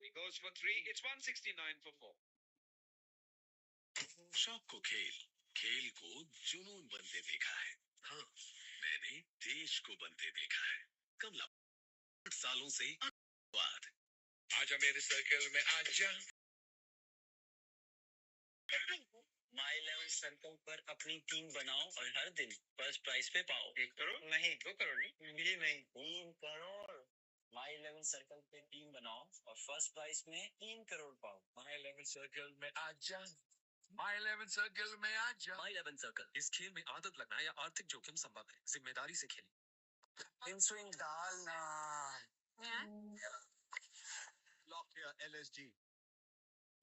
He goes for 3. It's 169 for 4. शौक को खेल को जुनून बनते देखा है। हाँ, मैंने देश को बनते देखा है। कमला 8 सालों से बाद आजा मेरे सर्कल में आजा। माई 11 सर्कल पर अपनी टीम बनाओ और हर दिन फर्स्ट प्राइज पे पाओ। 1 करोड़ नहीं 2 करोड़ भी नहीं 3 करोड़। माई 11 सर्कल पे टीम बनाओ और फर्स्ट प्राइज में 3 करोड़ पाओ। माई 11 सर्कल में आजा। माई 11 सर्कल में आजा। माई 11 सर्कल। इस खेल में आदत लगना या आर्थिक जोखिम संभव है। जिम्मेदारी से खेलें। इन स्विंग डालना। Lock here, LSG.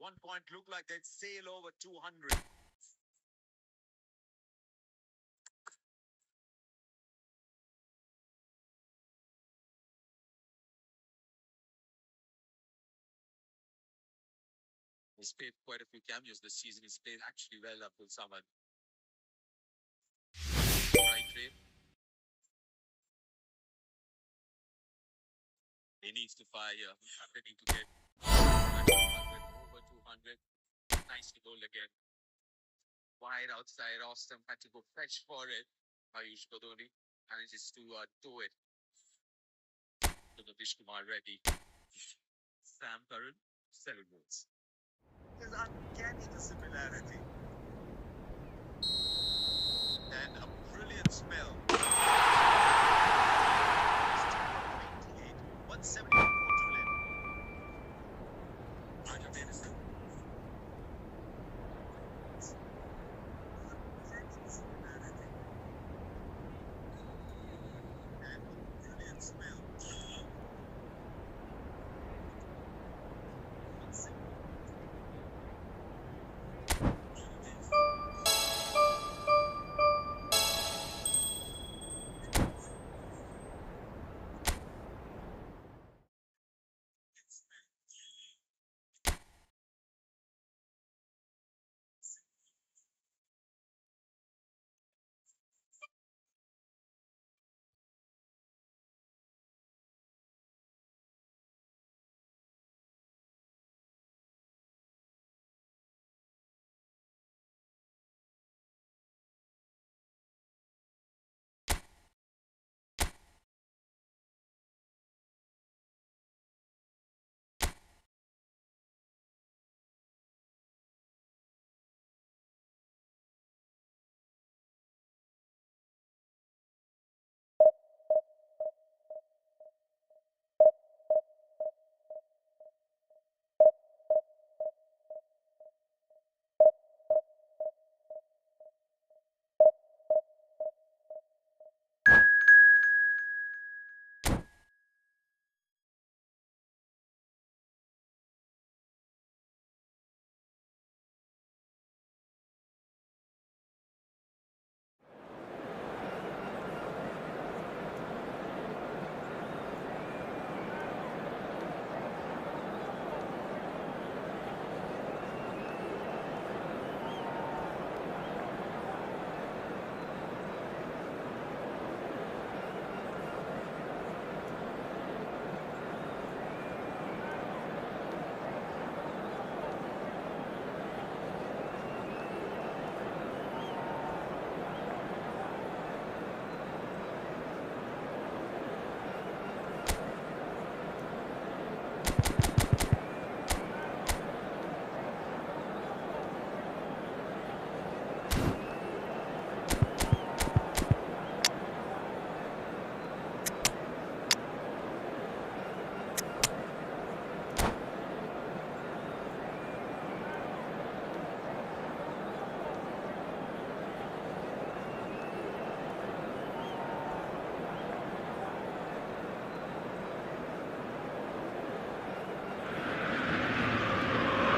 1 point look like they'd sail over 200. He's played quite a few cameos this season. He's played actually well up till summer. Right rate. He needs to fire here. They need to get 200, over 200. Nicely goal again. Wide outside. Austin had to go fetch for it. Ayush Kodoli manages to do it. To the Vishkumar Reddy. Sam Curran celebrates. Because I'm getting a similarity. And a brilliant spell. 174 to win. Raja Madison. And a brilliant spell.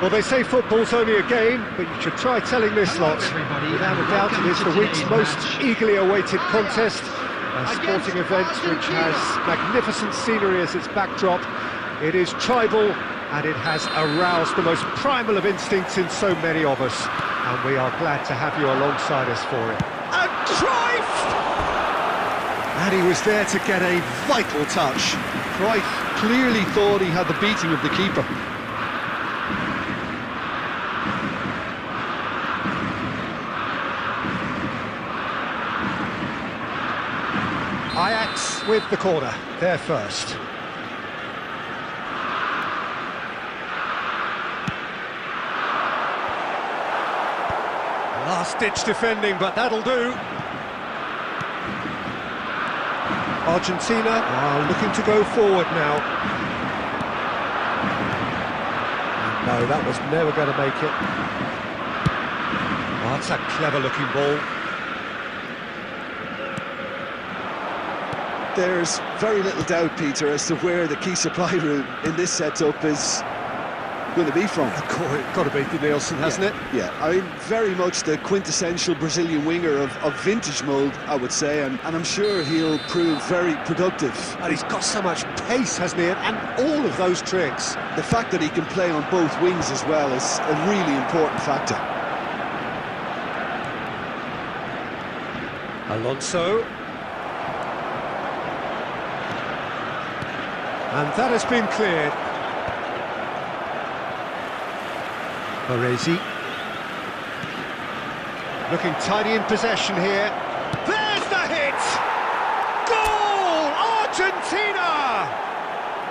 Well, they say football's only a game, but you should try telling this lot. Without a doubt, it is the week's most eagerly awaited contest, a sporting event which has magnificent scenery as its backdrop. It is tribal, and it has aroused the most primal of instincts in so many of us, and we are glad to have you alongside us for it. And Cruyff! And he was there to get a vital touch. Cruyff clearly thought he had the beating of the keeper. Ajax with the corner, they're first. Last-ditch defending, but that'll do. Argentina are looking to go forward now. No, that was never going to make it. Oh, that's a clever-looking ball. There's very little doubt, Peter, as to where the key supply route in this setup is going to be from. Got to be the Nielsen, hasn't it? Yeah, I mean, very much the quintessential Brazilian winger of vintage mould, I would say, and I'm sure he'll prove very productive. And he's got so much pace, hasn't he? And all of those tricks. The fact that he can play on both wings as well is a really important factor. Alonso. And that has been cleared. Baresi. Looking tidy in possession here. There's the hit! Goal! Argentina!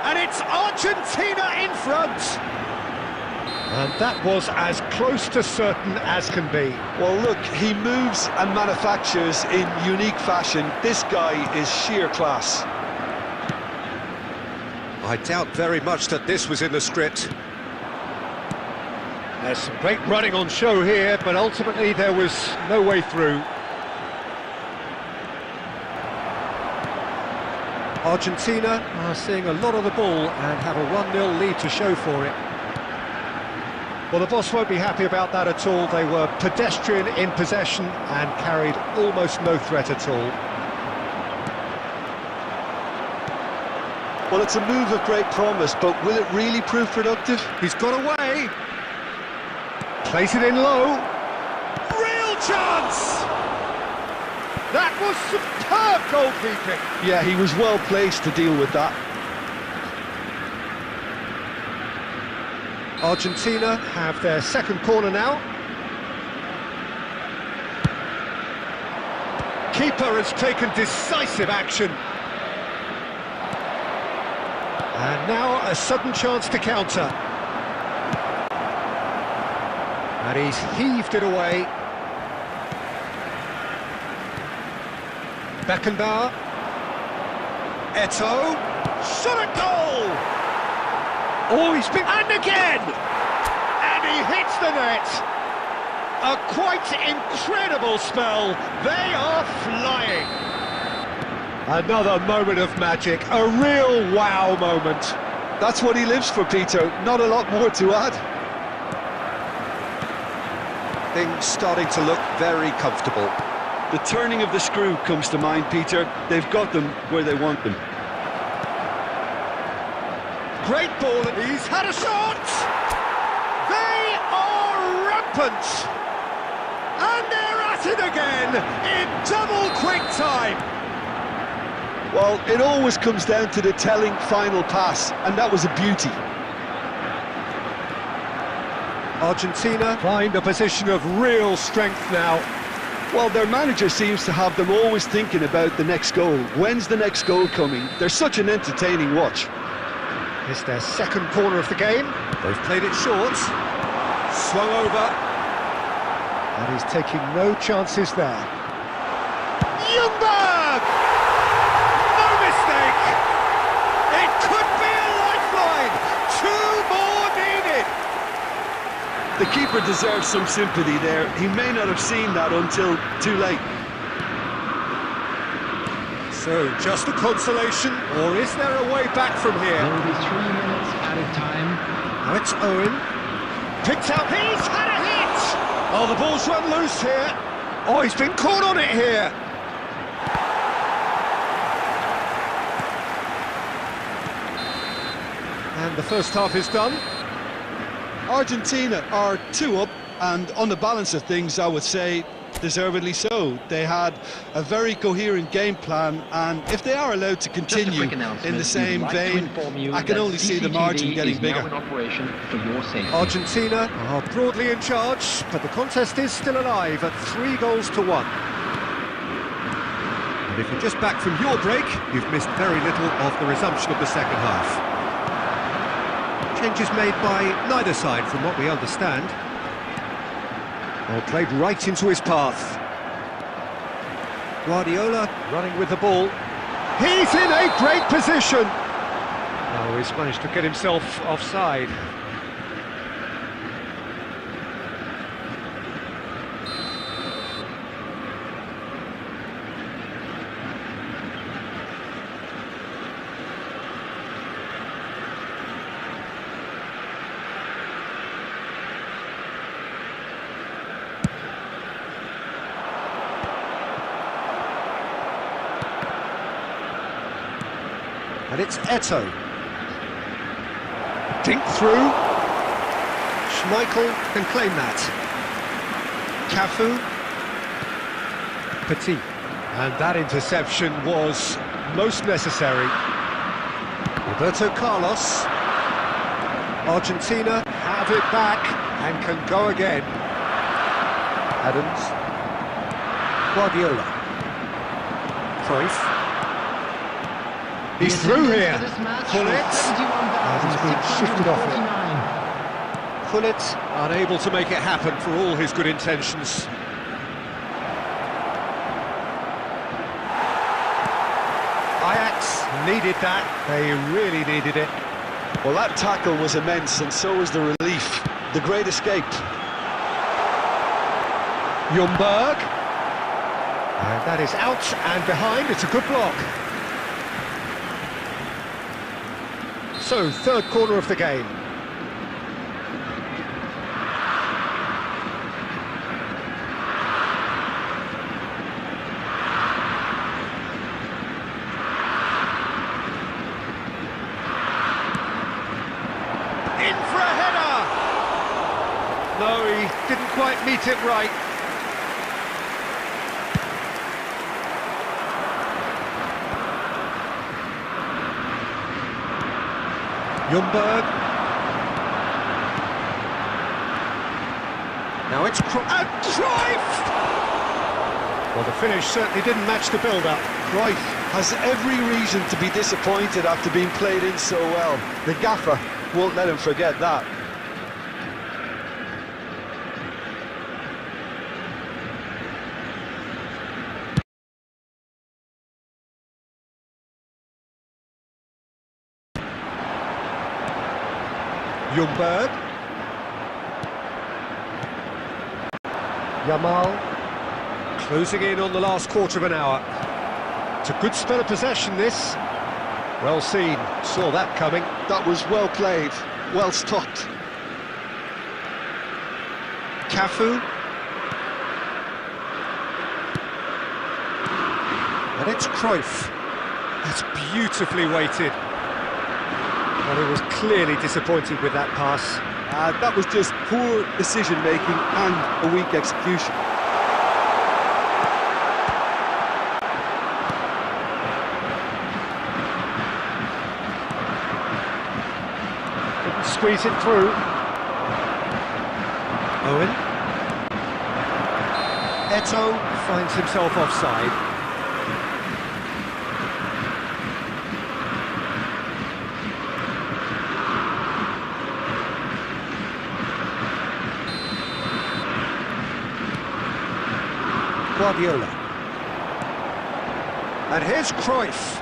And it's Argentina in front. And that was as close to certain as can be. Well, look, he moves and manufactures in unique fashion. This guy is sheer class. I doubt very much that this was in the script. There's some great running on show here, but ultimately there was no way through. Argentina are seeing a lot of the ball and have a 1-0 lead to show for it. Well, the boss won't be happy about that at all. They were pedestrian in possession and carried almost no threat at all. Well, it's a move of great promise, but will it really prove productive? He's got away. Plays it in low. Real chance! That was superb goalkeeping. Yeah, he was well placed to deal with that. Argentina have their second corner now. Keeper has taken decisive action. And now a sudden chance to counter. And he's heaved it away. Beckenbauer. Eto'o. Shot at goal! Oh, he's been... And again! And he hits the net! A quite incredible spell. They are flying. Another moment of magic. A real wow moment. That's what he lives for, Peter. Not a lot more to add. Things starting to look very comfortable. The turning of the screw comes to mind, Peter. They've got them where they want them. Great ball, and he's had a shot! They are rampant! And they're at it again in double quick time! Well, it always comes down to the telling final pass, and that was a beauty. Argentina find a position of real strength now. Well, their manager seems to have them always thinking about the next goal. When's the next goal coming? They're such an entertaining watch. It's their second corner of the game. They've played it short. Swung over. And he's taking no chances there. Ljungberg! No mistake! It could be a lifeline! 2 more needed! The keeper deserves some sympathy there. He may not have seen that until too late. So, just a consolation, or is there a way back from here? There will be 3 minutes added time. Now it's Owen. Picked up, he's had a hit! Oh, the ball's run loose here. Oh, he's been caught on it here. And the first half is done. Argentina are 2 up, and on the balance of things, I would say deservedly so. They had a very coherent game plan, and if they are allowed to continue in the same vein, I can only see the margin getting bigger. Argentina are broadly in charge, but the contest is still alive at 3-1. And if you're just back from your break, you've missed very little of the resumption of the second half. Changes made by neither side from what we understand. Well, played right into his path. Guardiola running with the ball. He's in a great position! Oh, he's managed to get himself offside. And it's Eto'o. Dink through. Schmeichel can claim that. Cafu. Petit. And that interception was most necessary. Roberto Carlos. Argentina have it back and can go again. Adams. Guardiola. Cruyff. He's through here. Gullit. He's been shifted off it. Gullit unable to make it happen for all his good intentions. Ajax needed that. They really needed it. Well, that tackle was immense, and so was the relief. The great escape. Ljungberg. And that is out and behind. It's a good block. So, third quarter of the game. In for a header! No, he didn't quite meet it right. Ljungberg. Now it's Cruyff! Well, the finish certainly didn't match the build-up. Cruyff has every reason to be disappointed after being played in so well. The gaffer won't let him forget that. Ljungberg. Yamal. Closing in on the last quarter of an hour. It's a good spell of possession, this. Well seen. Saw that coming. That was well played. Well stopped. Cafu. And it's Cruyff. That's beautifully weighted. Well, he was clearly disappointed with that pass. That was just poor decision-making and a weak execution. Couldn't squeeze it through. Owen. Eto'o finds himself offside. Guardiola. And here's Cruyff.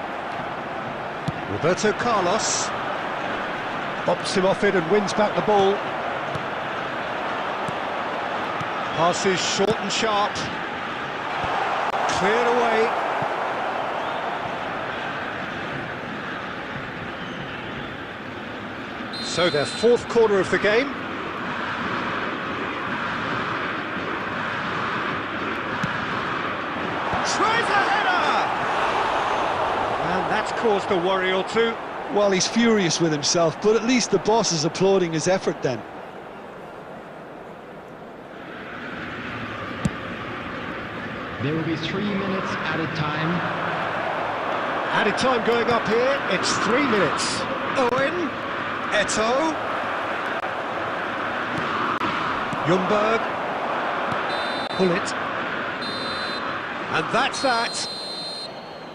Roberto Carlos. Bops him off it and wins back the ball. Passes short and sharp. Cleared away. So their fourth quarter of the game. Tries a header! And that's caused a worry or two. Well, he's furious with himself, but at least the boss is applauding his effort then. There will be 3 minutes added time. Added time going up here, it's 3 minutes. Owen, Eto'o, Ljungberg, Gullit, and that's that.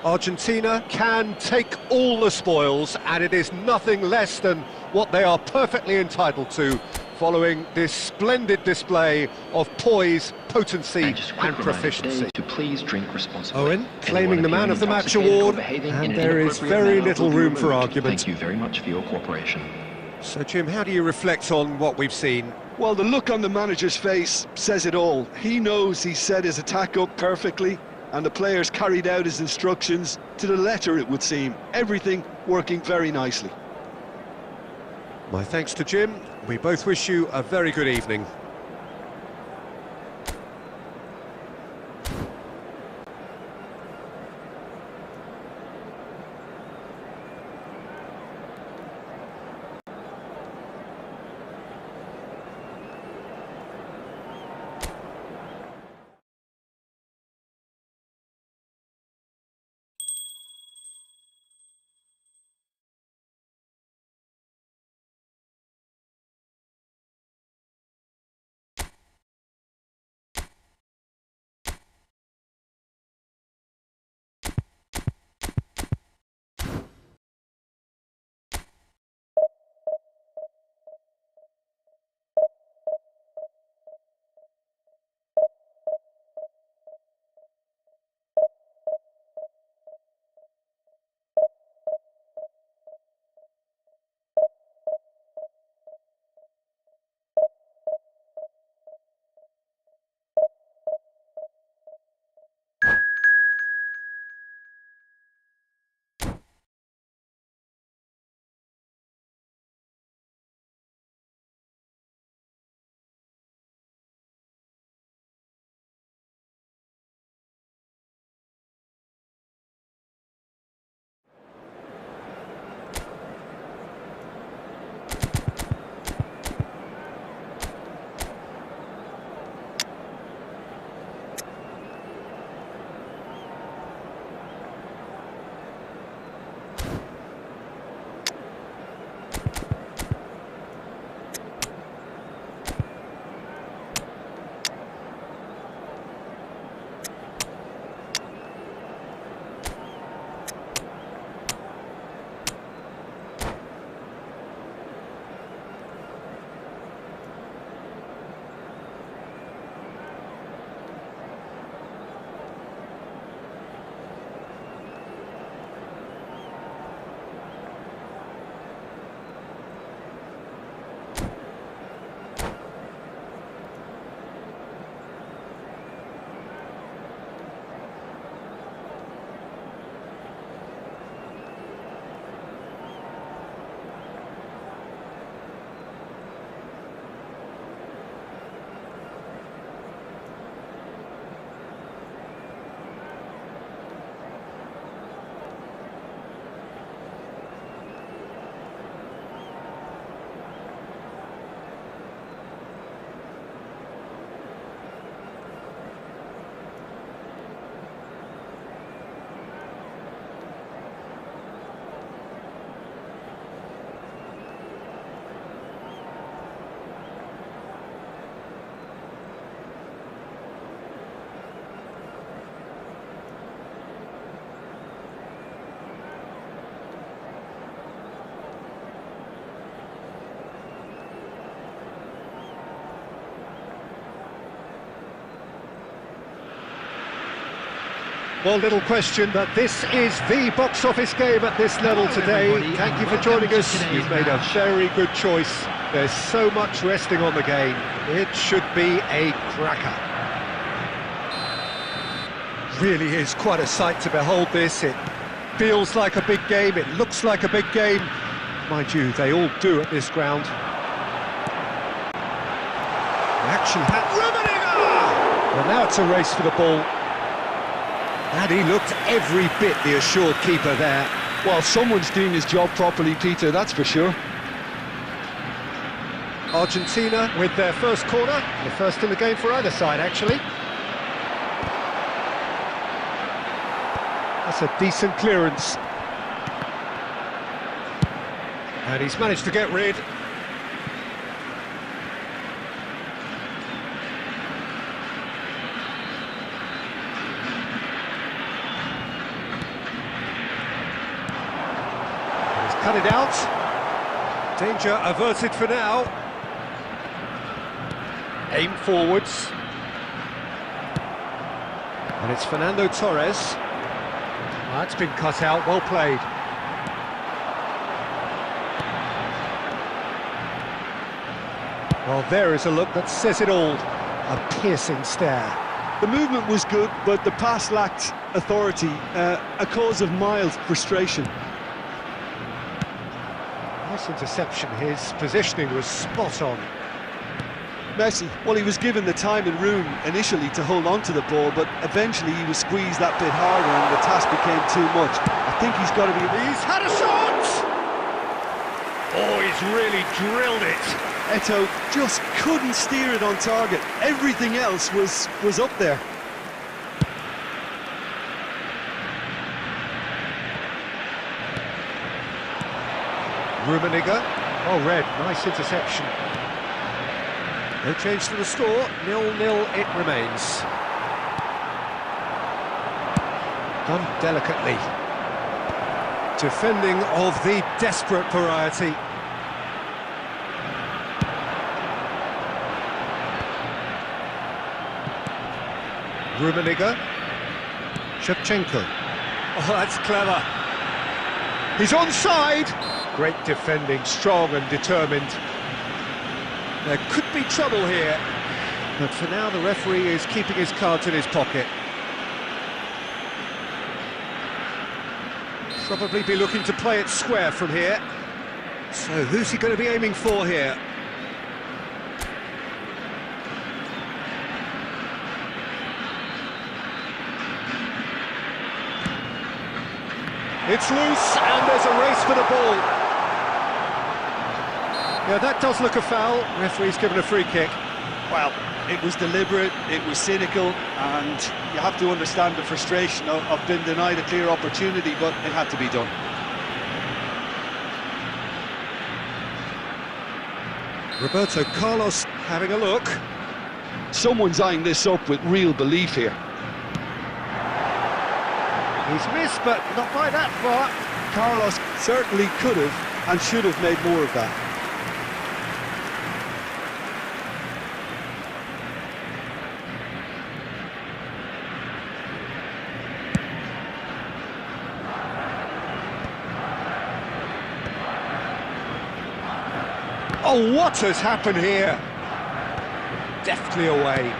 Argentina can take all the spoils, and it is nothing less than what they are perfectly entitled to, following this splendid display of poise, potency and proficiency. To please drink responsibly. Owen claiming the Man of the Match award, and there is very little room for argument. Thank you very much for your cooperation. So Jim, how do you reflect on what we've seen? Well, the look on the manager's face says it all. He knows he set his attack up perfectly, and the players carried out his instructions to the letter, it would seem. Everything working very nicely. My thanks to Jim. We both wish you a very good evening. Well, little question, but this is the box office game at this level today. Thank you for joining us. You've made a very good choice. There's so much resting on the game. It should be a cracker. Really is quite a sight to behold this. It feels like a big game. It looks like a big game. Mind you, they all do at this ground. The action hat. Well, now it's a race for the ball. And he looked every bit the assured keeper there. Well, someone's doing his job properly, Peter, that's for sure. Argentina with their first corner, the first in the game for either side, actually. That's a decent clearance. And he's managed to get rid. He's cut it out. Danger averted for now. Aim forwards. And it's Fernando Torres. That's been cut out, well played. Well, there is a look that says it all. A piercing stare. The movement was good, but the pass lacked authority, a cause of mild frustration. Nice interception. His positioning was spot on. Messi, well, he was given the time and room initially to hold on to the ball, but eventually he was squeezed that bit harder and the task became too much. I think he's got to be... He's had a shot! Oh, he's really drilled it. Eto just couldn't steer it on target. Everything else was up there. Rummenigge. Oh, red. Nice interception. No change to the score. 0-0 it remains. Done delicately. Defending of the desperate variety. Rummenigge. Shevchenko. Oh, that's clever. He's onside. Great defending, strong and determined. There could be trouble here, but for now the referee is keeping his cards in his pocket. Probably be looking to play it square from here. So who's he going to be aiming for here? It's loose and there's a race for the ball. Yeah, that does look a foul. Referee's given a free kick. Well, it was deliberate, it was cynical, and you have to understand the frustration of being denied a clear opportunity, but it had to be done. Roberto Carlos having a look. Someone's eyeing this up with real belief here. He's missed, but not by that far. Carlos certainly could have and should have made more of that. Oh, what has happened here? Deftly away.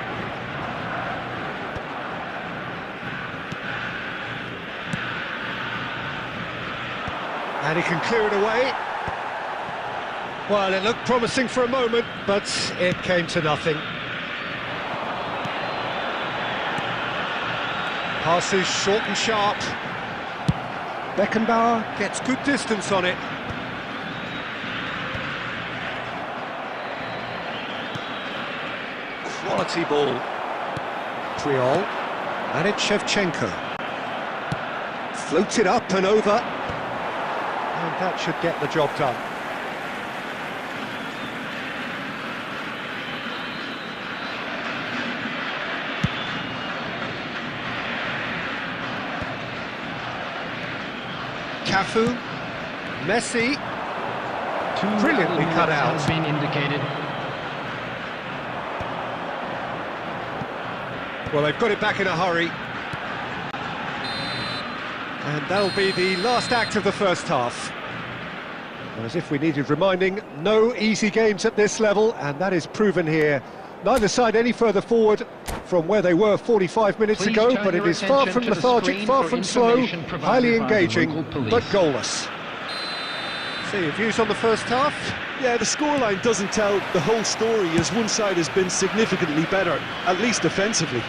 And he can clear it away. Well, it looked promising for a moment, but it came to nothing. Passes short and sharp. Beckenbauer gets good distance on it. Quality ball. Triol. And it's Shevchenko. Floats it up and over. And that should get the job done. Cafu. Messi. Brilliantly cut out. Has been indicated. Well, they've got it back in a hurry. And that'll be the last act of the first half. As if we needed reminding, no easy games at this level, and that is proven here. Neither side any further forward from where they were 45 minutes ago, but it is far from lethargic, far from slow, highly engaging, but goalless. So your views on the first half? Yeah, the scoreline doesn't tell the whole story, as one side has been significantly better, at least defensively.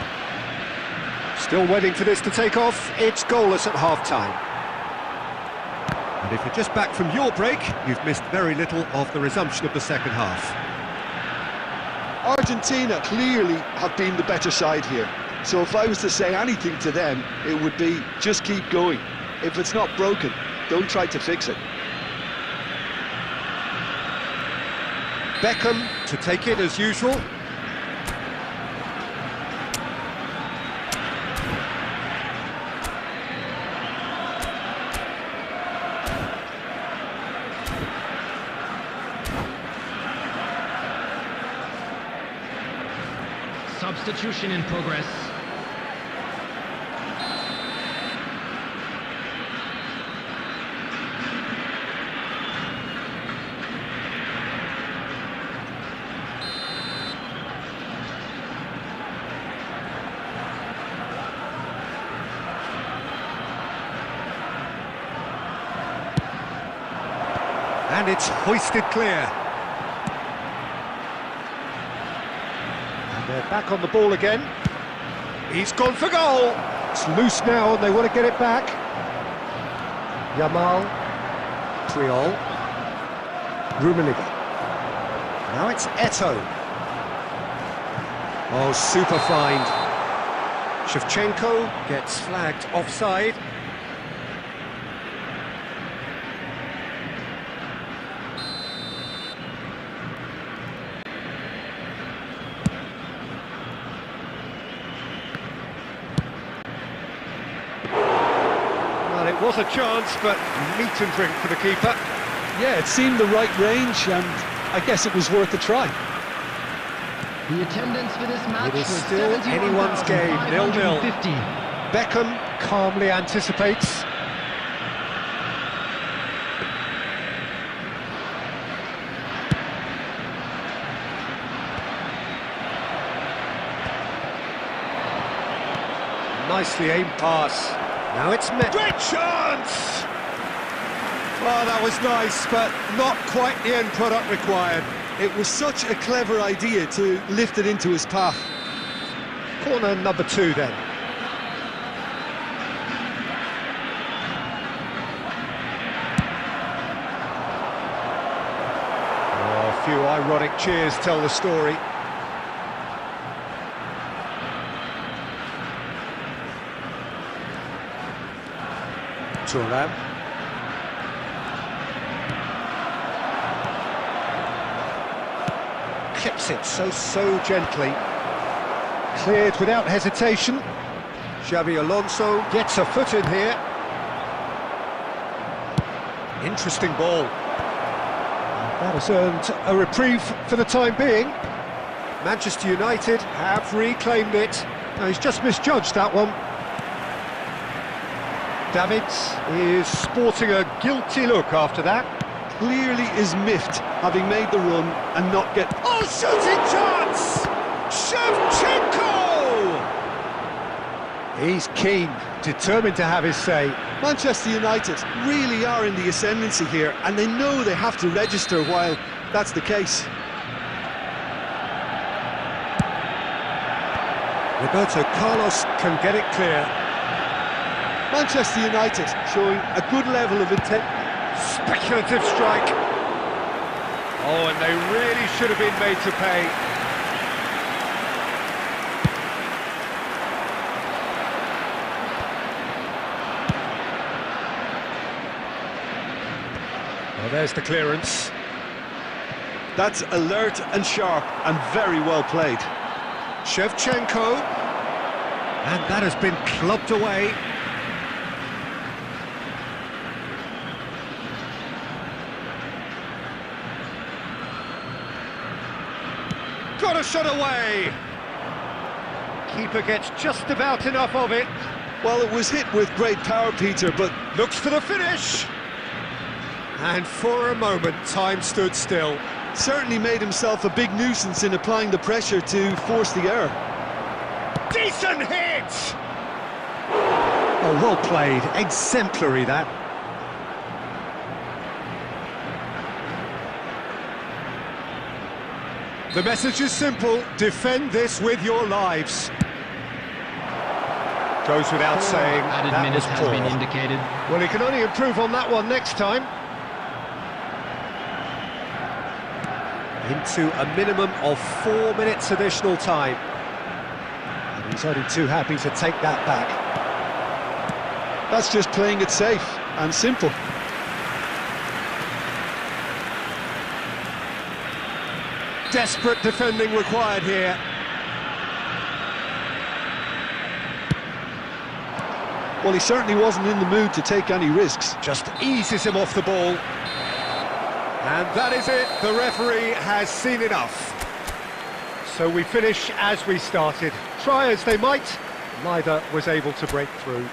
Still waiting for this to take off. It's goalless at half-time. And if you're just back from your break, you've missed very little of the resumption of the second half. Argentina clearly have been the better side here. So if I was to say anything to them, it would be just keep going. If it's not broken, don't try to fix it. Beckham to take it as usual. Substitution in progress. And it's hoisted clear. They're back on the ball again. He's gone for goal. It's loose now and they want to get it back. Yamal. Triol. Rummenigge. Now it's Eto'o. Oh, super find. Shevchenko gets flagged offside. It was a chance, but meat and drink for the keeper. Yeah, it seemed the right range, and I guess it was worth a try. The attendance for this match It is was still anyone's game, 0-0. 71,550. Beckham calmly anticipates. Nicely aimed pass. Now it's met. Great chance! Oh, that was nice, but not quite the end product required. It was such a clever idea to lift it into his path. Corner number 2 then. Oh, a few ironic cheers tell the story. Thuram. Clips it so gently. Cleared without hesitation. Xabi Alonso gets a foot in here. Interesting ball. That has earned a reprieve for the time being. Manchester United have reclaimed it. Now, he's just misjudged that one. Davids is sporting a guilty look after that. Clearly is miffed, having made the run and not get... Oh, shooting chance! Shevchenko! He's keen, determined to have his say. Manchester United really are in the ascendancy here, and they know they have to register while that's the case. Roberto Carlos can get it clear. Manchester United showing a good level of intent. Speculative strike. Oh, and they really should have been made to pay. Well, there's the clearance. That's alert and sharp and very well played. Shevchenko. And that has been clubbed away. Got a shot away. Keeper gets just about enough of it. Well, it was hit with great power, Peter, but... Looks for the finish. And for a moment, time stood still. Certainly made himself a big nuisance in applying the pressure to force the error. Decent hit! Oh, well played. Exemplary, that. The message is simple. Defend this with your lives. Goes without saying, Added that minutes was has poor. been indicated. Well, he can only improve on that one next time. Into a minimum of 4 minutes additional time. And He's only too happy to take that back. That's just playing it safe and simple. Desperate defending required here. Well, he certainly wasn't in the mood to take any risks. Just eases him off the ball. And that is it. The referee has seen enough. So we finish as we started. Try as they might, neither was able to break through.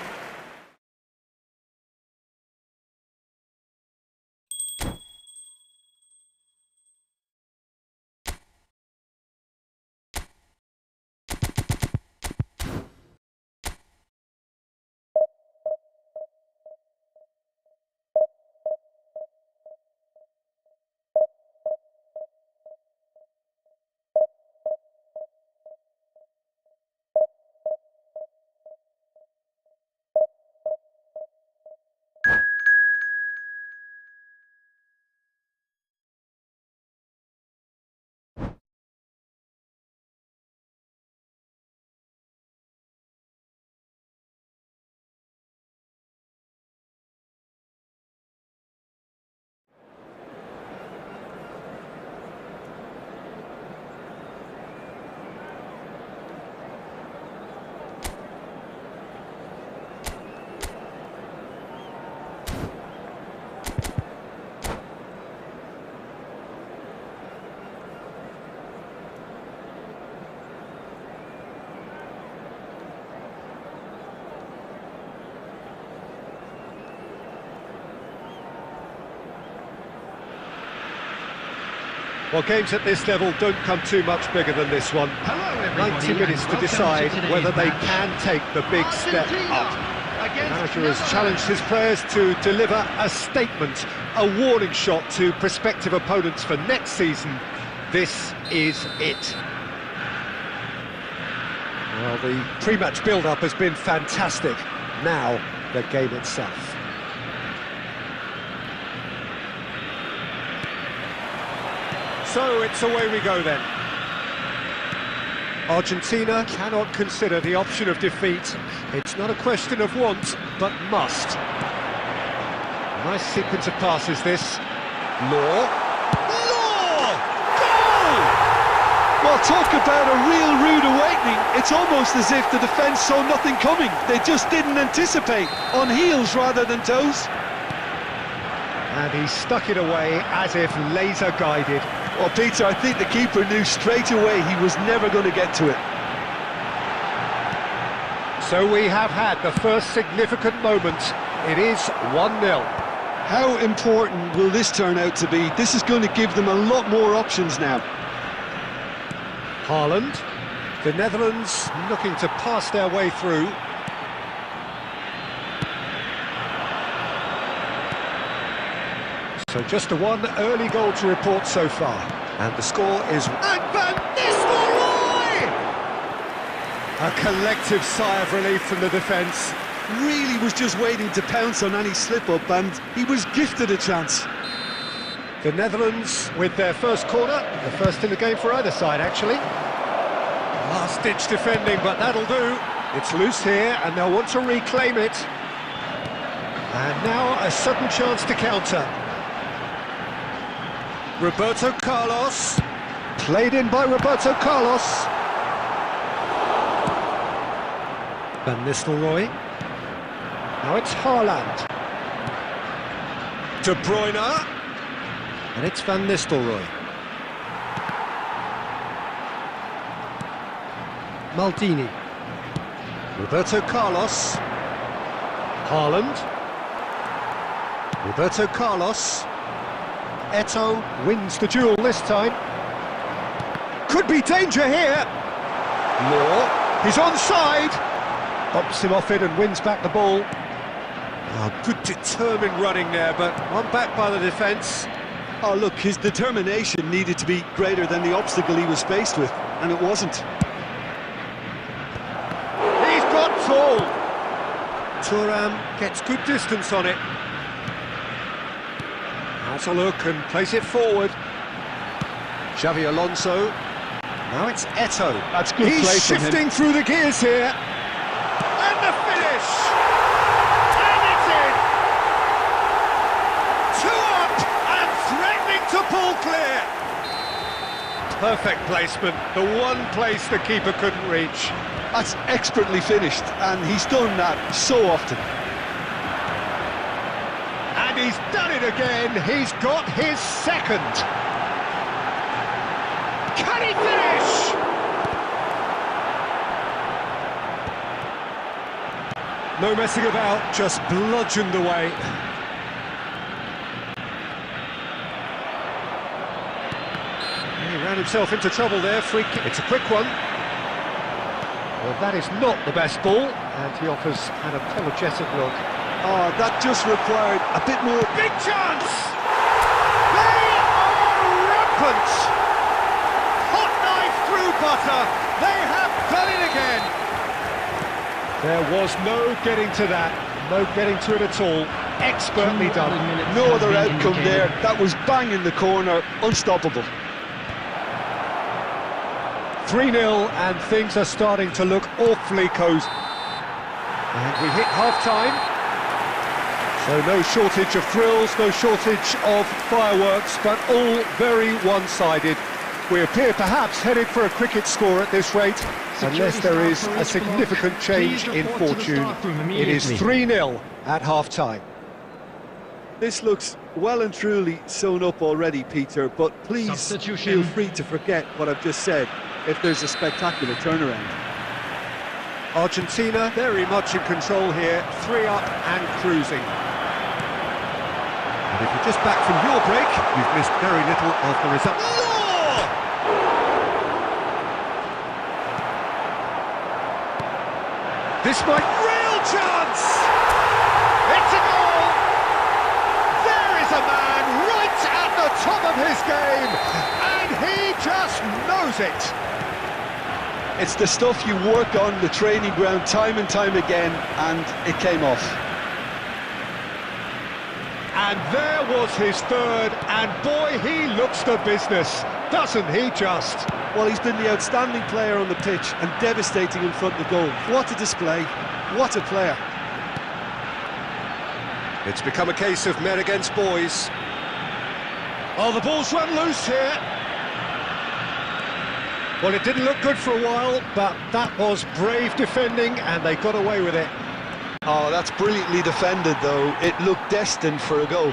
Well, games at this level don't come too much bigger than this one. Hello, everybody, 90 minutes and to welcome decide to today's whether they match. can take the big step up. The Against manager has Netherlands. challenged his players to deliver a statement, a warning shot to prospective opponents for next season. This is it. Well, the pre-match build-up has been fantastic. Now, the game itself. So it's away we go then. Argentina cannot consider the option of defeat. It's not a question of want, but must. Nice sequence of passes this. Law! Goal! Well, talk about a real rude awakening. It's almost as if the defence saw nothing coming. They just didn't anticipate, on heels rather than toes. And he stuck it away as if laser-guided. Well, Peter, I think the keeper knew straight away he was never going to get to it. So we have had the first significant moment. It is 1-0. How important will this turn out to be? This is going to give them a lot more options now. Haaland. The Netherlands looking to pass their way through. So just the one early goal to report so far. And the score is... And Van Nistelrooy! A collective sigh of relief from the defence. Really was just waiting to pounce on any slip-up, and he was gifted a chance. The Netherlands with their first corner, the first in the game for either side, actually. Last-ditch defending, but that'll do. It's loose here, and they'll want to reclaim it. And now a sudden chance to counter. Roberto Carlos. Played in by Roberto Carlos. Van Nistelrooy. Now it's Haaland. De Bruyne. And it's Van Nistelrooy. Maldini. Roberto Carlos. Haaland. Roberto Carlos. Eto'o wins the duel this time. Could be danger here. Law. He's onside. Bumps him off it and wins back the ball. Oh, good determined running there, but one back by the defence. Oh, look, his determination needed to be greater than the obstacle he was faced with, and it wasn't. He's got full. Thuram gets good distance on it. Has a look and plays it forward. Xavi Alonso. Now it's Eto. That's good He's play from him. shifting through the gears here. And the finish! And it's in! 2 up and threatening to pull clear. Perfect placement, the one place the keeper couldn't reach. That's expertly finished, and he's done that so often. And he's done it again. He's got his second. Can he finish? No messing about, just bludgeoned away. He ran himself into trouble there. Free kick. It's a quick one. Well, that is not the best ball, and he offers an apologetic look. Oh, that just required a bit more. Big chance! They are rampant! Hot knife through butter. They have done it again. There was no getting to that. No getting to it at all. Expertly done. No other outcome there. That was bang in the corner. Unstoppable. 3-0, and things are starting to look awfully cosy. And we hit half-time. So no shortage of thrills, no shortage of fireworks, but all very one-sided. We appear perhaps headed for a cricket score at this rate, unless there is a significant change in fortune. It is 3-0 at half-time. This looks well and truly sewn up already, Peter, but please Substitution. feel free to forget what I've just said if there's a spectacular turnaround. Argentina very much in control here, 3 up and cruising. And if you're just back from your break, you've missed very little of the result. Law! This might... Real chance! It's a goal! There is a man right at the top of his game, and he just knows it. It's the stuff you work on the training ground time and time again, and it came off. And there was his third, and boy, he looks the business, doesn't he just? Well, he's been the outstanding player on the pitch and devastating in front of goal. What a display, what a player. It's become a case of men against boys. Oh, the ball's run loose here. Well, it didn't look good for a while, but that was brave defending, and they got away with it. Oh, that's brilliantly defended, though. It looked destined for a goal.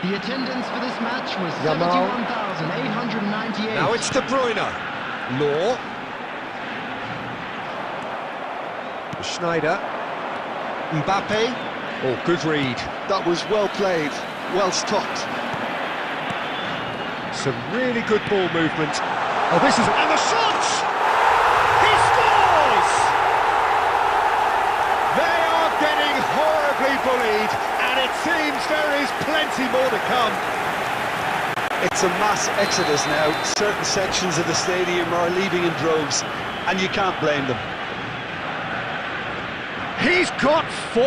The attendance for this match was Yamal. 71,898. Now it's De Bruyne. Law. Schneider. Mbappe. Oh, good read. That was well played, well stopped. Some really good ball movement. Oh, this is... And the shot! He scores! They are getting horribly bullied, and it seems there is plenty more to come. It's a mass exodus now. Certain sections of the stadium are leaving in droves, and you can't blame them. He's got 4.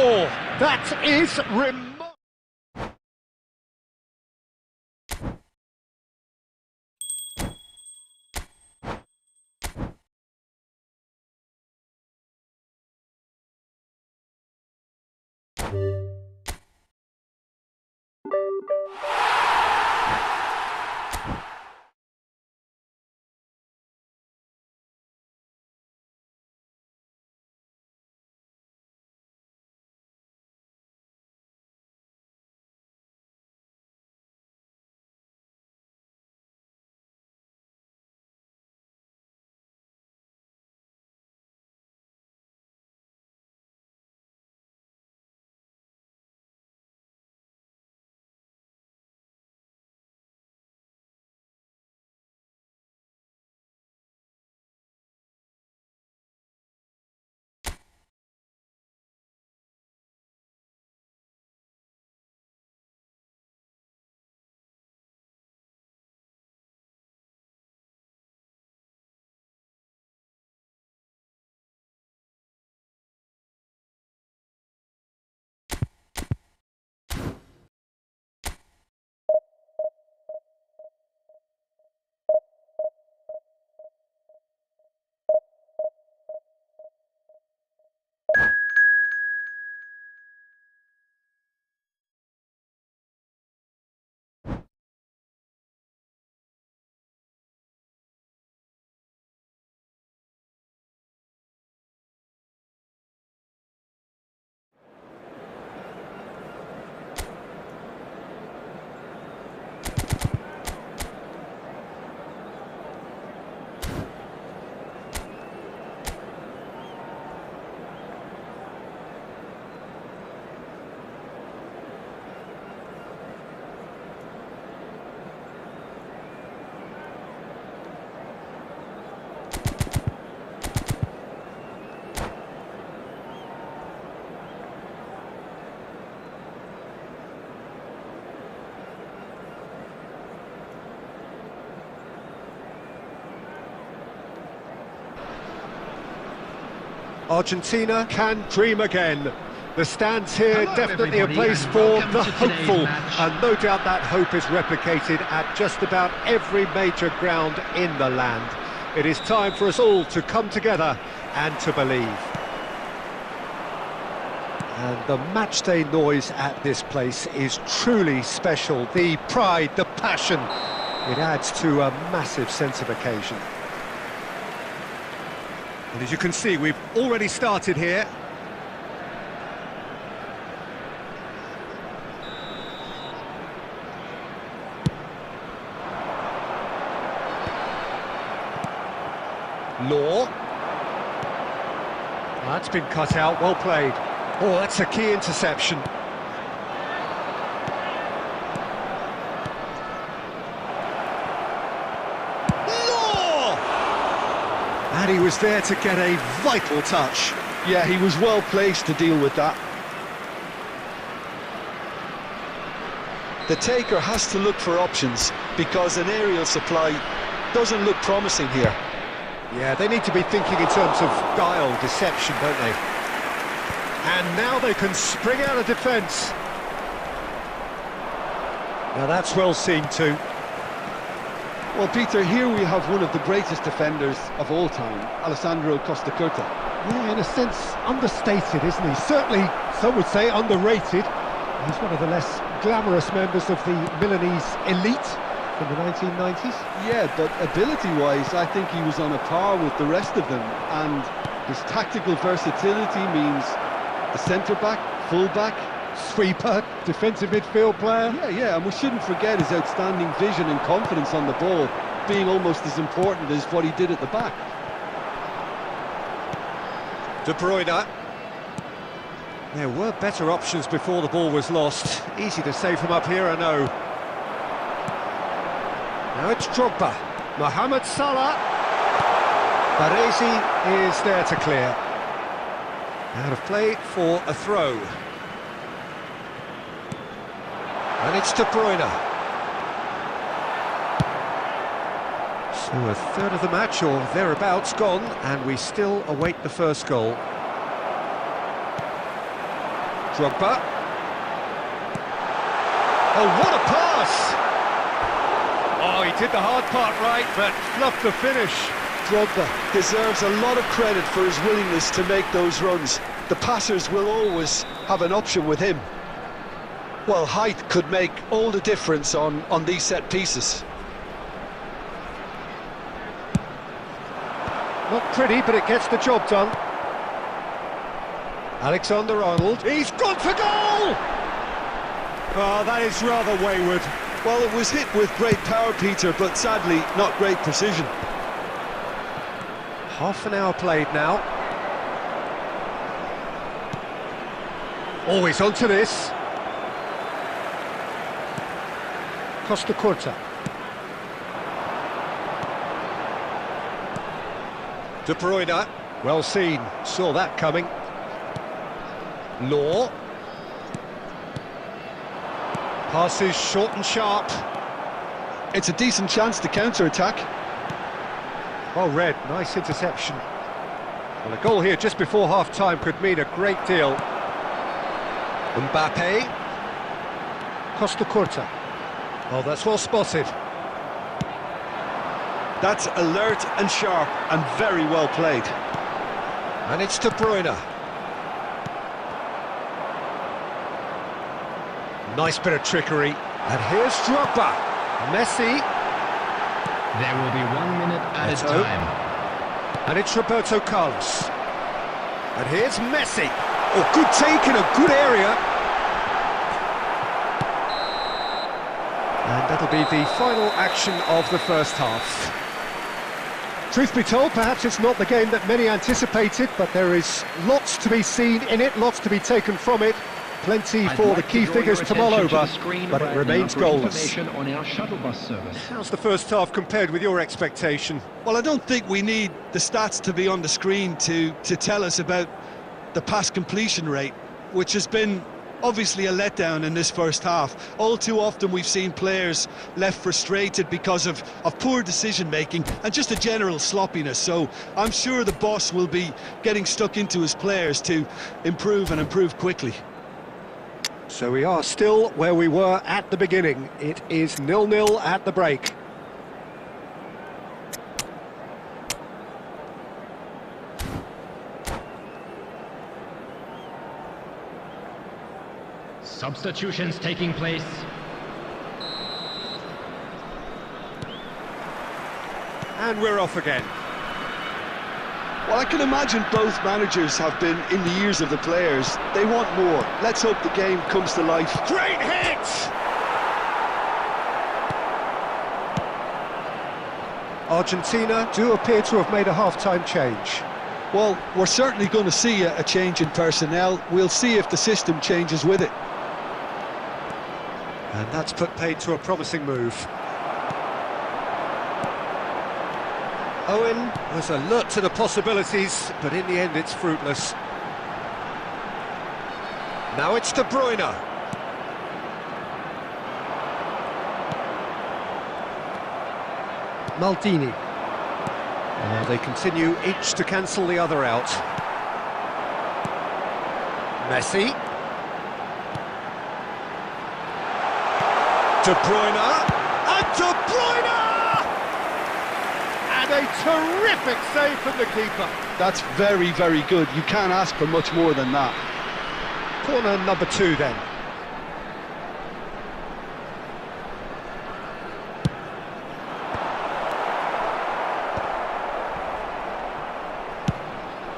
That is remarkable. Argentina can dream again. The stands here Hello, definitely a everybody, place and for welcome the to today's hopeful, match. and no doubt that hope is replicated at just about every major ground in the land. It is time for us all to come together and to believe. And the matchday noise at this place is truly special. The pride, the passion, it adds to a massive sense of occasion. And as you can see, we've already started here. Law. That's been cut out, well played. Oh, that's a key interception. Law! And he was there to get a vital touch. Yeah, he was well placed to deal with that. The taker has to look for options because an aerial supply doesn't look promising here. Yeah, they need to be thinking in terms of guile, deception, don't they? And now they can spring out of defence. Now that's well seen too. Well, Peter, here we have one of the greatest defenders of all time, Alessandro Costa Curta. Yeah, in a sense, understated, isn't he? Certainly, some would say underrated. He's one of the less glamorous members of the Milanese elite from the 1990s. Yeah, but ability-wise, I think he was on a par with the rest of them, and his tactical versatility means the centre-back, full-back, Sweeper, defensive midfield player. yeah, and we shouldn't forget his outstanding vision and confidence on the ball, being almost as important as what he did at the back. De Bruyne. There were better options before the ball was lost. Easy to save from up here, I know. Now it's Drogba. Mohamed Salah. Baresi is there to clear. Out of play for a throw. And it's De Bruyne. So a third of the match, or thereabouts, gone, and we still await the first goal. Drogba. Oh, what a pass! Oh, he did the hard part right, but fluffed the finish. Drogba deserves a lot of credit for his willingness to make those runs. The passers will always have an option with him. Well, height could make all the difference on these set pieces. Not pretty, but it gets the job done. Alexander-Arnold, he's gone for goal! Oh, that is rather wayward. Well, it was hit with great power, Peter, but sadly, not great precision. Half an hour played now. Oh, he's onto this. Costa Curta. De Bruyne, well seen, saw that coming. Law. Passes short and sharp. It's a decent chance to counter-attack. Well read, nice interception. Well, a goal here just before half-time could mean a great deal. Mbappe. Costa Curta. Oh, that's well spotted. That's alert and sharp and very well played. And it's De Bruyne. Nice bit of trickery. And here's Drogba. Messi. There will be 1 minute added Neto. time. And it's Roberto Carlos. And here's Messi. Oh, good take in a good area. And that'll be the final action of the first half. Truth be told, perhaps it's not the game that many anticipated, but there is lots to be seen in it, lots to be taken from it. Plenty I'd for like the to key draw your figures to mull attention to over, the screen but it right remains now for goalless. information on our shuttle bus service. How's the first half compared with your expectation? Well, I don't think we need the stats to be on the screen to tell us about the pass completion rate, which has been Obviously a letdown in this first half. All too often we've seen players left frustrated because of poor decision-making and just a general sloppiness. So I'm sure the boss will be getting stuck into his players to improve and improve quickly. So we are still where we were at the beginning. It is 0-0 at the break. Substitutions taking place. And we're off again. Well, I can imagine both managers have been in the ears of the players. They want more. Let's hope the game comes to life. Great hit! Argentina do appear to have made a half-time change. Well, we're certainly going to see a change in personnel. We'll see if the system changes with it. And that's put paid to a promising move. Owen was alert to the possibilities, but in the end it's fruitless. Now it's De Bruyne. Maldini. They continue each to cancel the other out. Messi. De Bruyne. And De Bruyne! And a terrific save from the keeper. That's very, very good. You can't ask for much more than that. Corner number 2 then.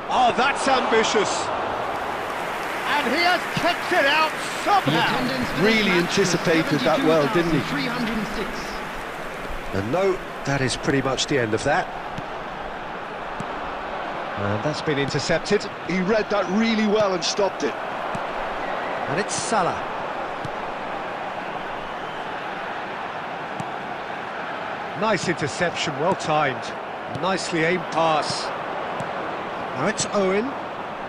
Oh, that's ambitious. And he has kicked it out somehow. Really anticipated that well, didn't he? 306. And no, that is pretty much the end of that. And that's been intercepted. He read that really well and stopped it. And it's Salah. Nice interception, well timed. Nicely aimed pass. Now it's Owen.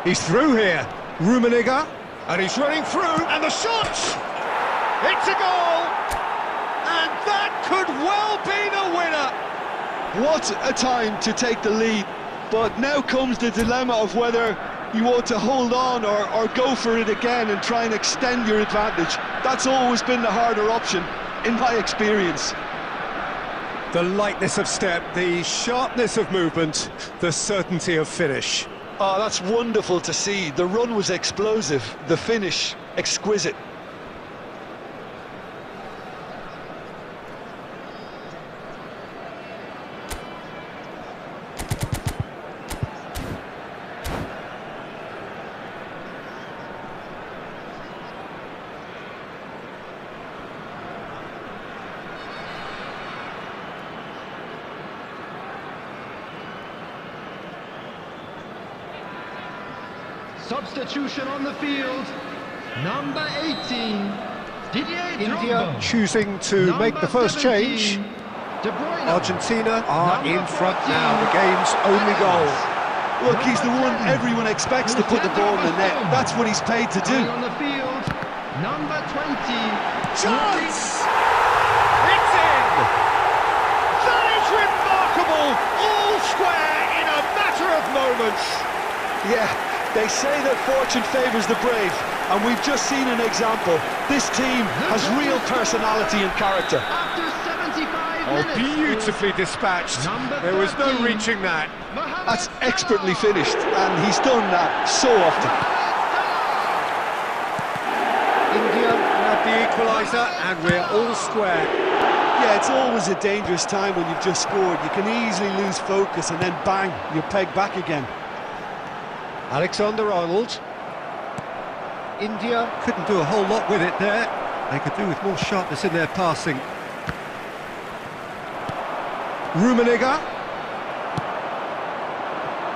He's through here. Rummenigge. And he's running through. And the shot! It's a goal! And that could well be the winner! What a time to take the lead. But now comes the dilemma of whether you ought to hold on or go for it again and try and extend your advantage. That's always been the harder option, in my experience. The lightness of step, the sharpness of movement, the certainty of finish. Oh, that's wonderful to see. The run was explosive, the finish exquisite. Substitution on the field. Number 18. India choosing to make the first change. Argentina are in front now, the game's only goal. Look, he's the one everyone expects to put the ball in the net. That's what he's paid to do. On the field. Number 20. Chance! It's in! That is remarkable! All square in a matter of moments. Yeah, they say that fortune favours the brave, and we've just seen an example. This team has real personality and character. After 75 Oh, minutes. beautifully dispatched. There was no reaching that. That's expertly finished, and he's done that so often. India have the equaliser, and we're all square. Yeah, it's always a dangerous time when you've just scored. You can easily lose focus, and then bang, you're pegged back again. Alexander-Arnold. India couldn't do a whole lot with it there. They could do with more sharpness in their passing. Rummenigge.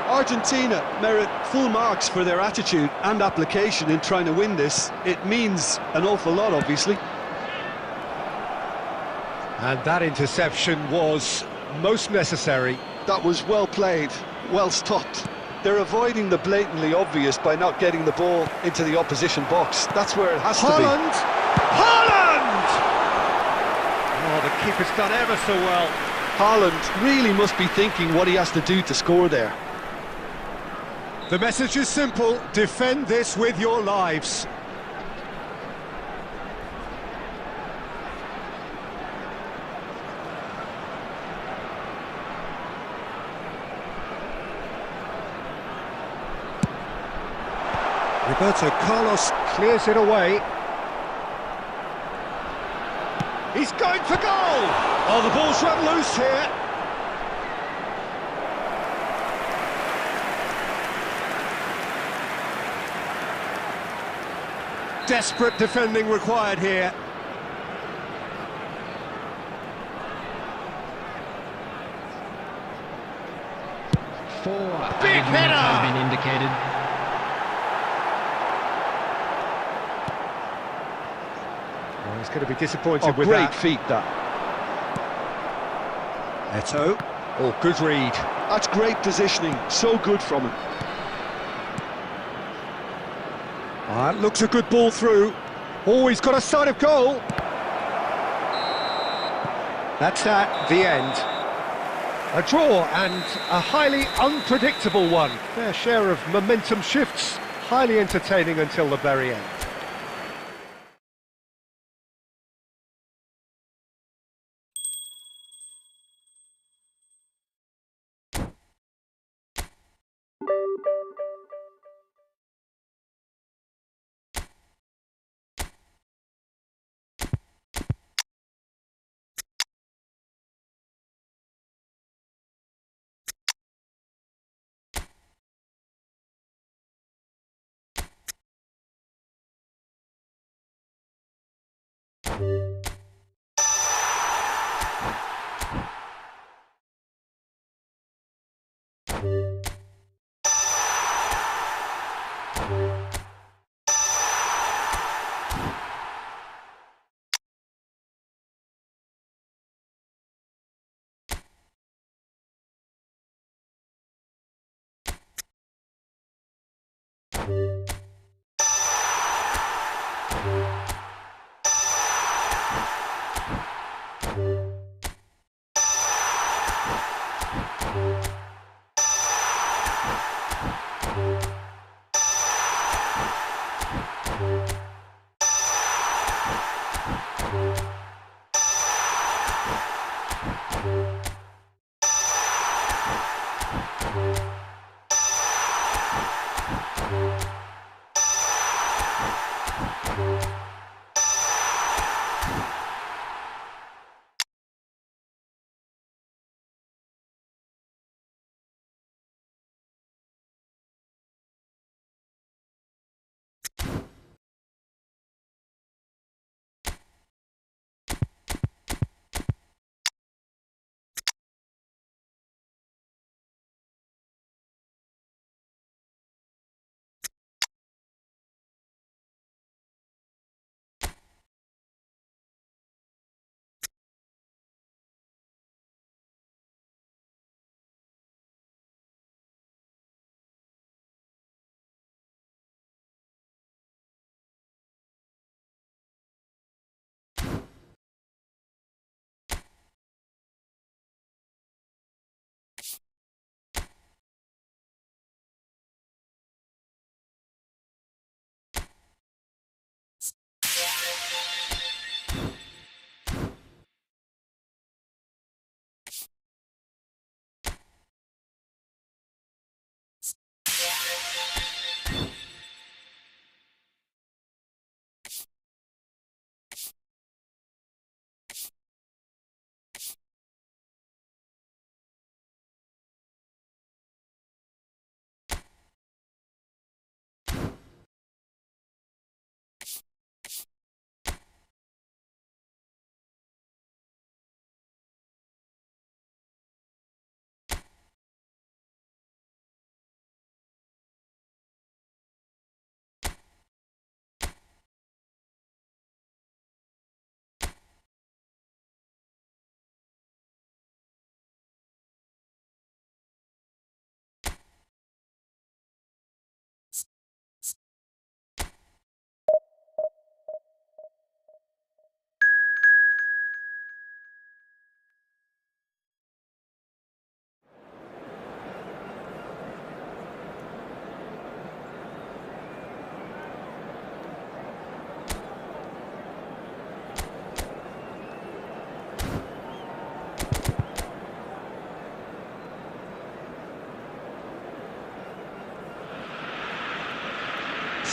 Argentina merit full marks for their attitude and application in trying to win this. It means an awful lot, obviously. And that interception was most necessary. That was well played, well stopped. They're avoiding the blatantly obvious by not getting the ball into the opposition box. That's where it has to be. Haaland! Haaland! Oh, the keeper's done ever so well. Haaland really must be thinking what he has to do to score there. The message is simple: defend this with your lives. Roberto Carlos clears it away. He's going for goal! Oh, the ball's run loose here. Desperate defending required here. Big header has been indicated. Oh, he's going to be disappointed Oh, with great that. feat, that. Eto. Oh, good read. That's great positioning. So good from him. Ah, looks a good ball through. Oh, he's got a sight of goal. That's that, the end. A draw and a highly unpredictable one. Fair share of momentum shifts, highly entertaining until the very end.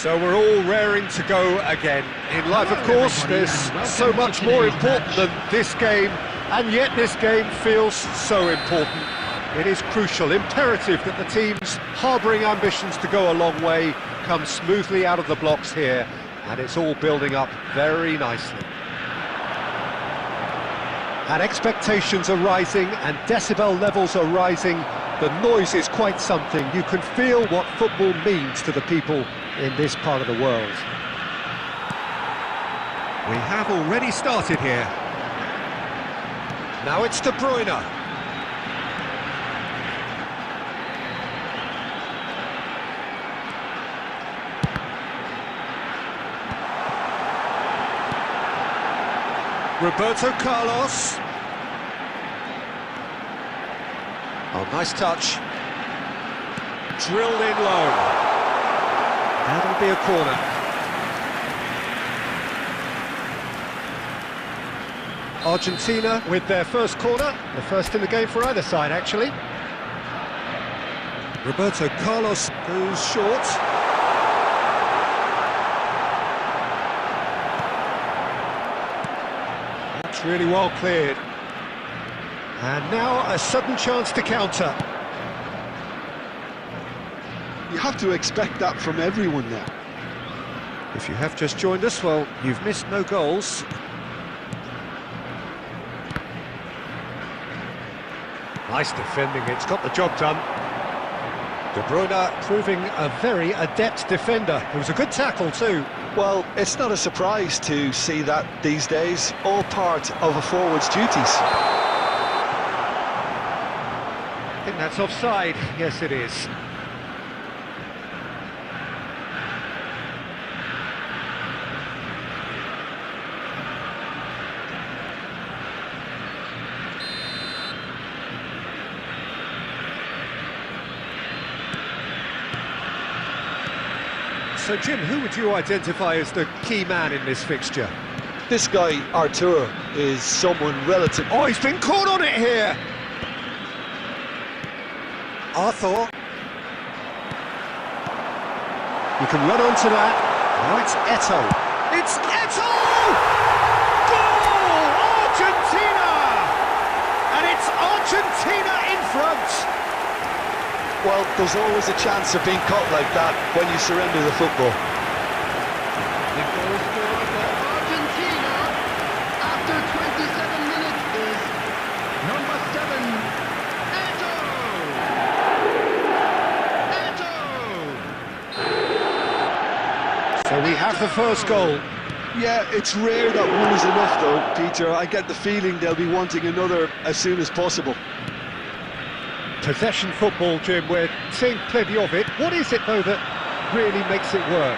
So we're all raring to go again. In life, of course, there's so much more important than this game, and yet this game feels so important. It is crucial, imperative that the teams harbouring ambitions to go a long way come smoothly out of the blocks here, and it's all building up very nicely. And expectations are rising, and decibel levels are rising. The noise is quite something. You can feel what football means to the people in this part of the world. We have already started here. Now it's De Bruyne. Roberto Carlos. Oh, nice touch. Drilled in low. That'll be a corner. Argentina with their first corner, the first in the game for either side, actually. Roberto Carlos goes short. That's really well cleared. And now a sudden chance to counter. You have to expect that from everyone now. If you have just joined us, well, you've missed no goals. Nice defending, it's got the job done. De Bruyne proving a very adept defender. It was a good tackle too. Well, it's not a surprise to see that these days, all part of a forward's duties. I think that's offside. Yes, it is. So, Jim, who would you identify as the key man in this fixture? This guy, Artur, is someone relative... Oh, he's been caught on it here! Arthur. You can run onto that. Now it's Eto. It's Eto! Goal! Argentina! And it's Argentina in front! Well, there's always a chance of being caught like that when you surrender the football. The goal scorer for Argentina after 27 minutes is number 7, Eto! So we have the first goal. Yeah, it's rare that one is enough though, Peter. I get the feeling they'll be wanting another as soon as possible. Possession football, Jim, we're seeing plenty of it. What is it, though, that really makes it work?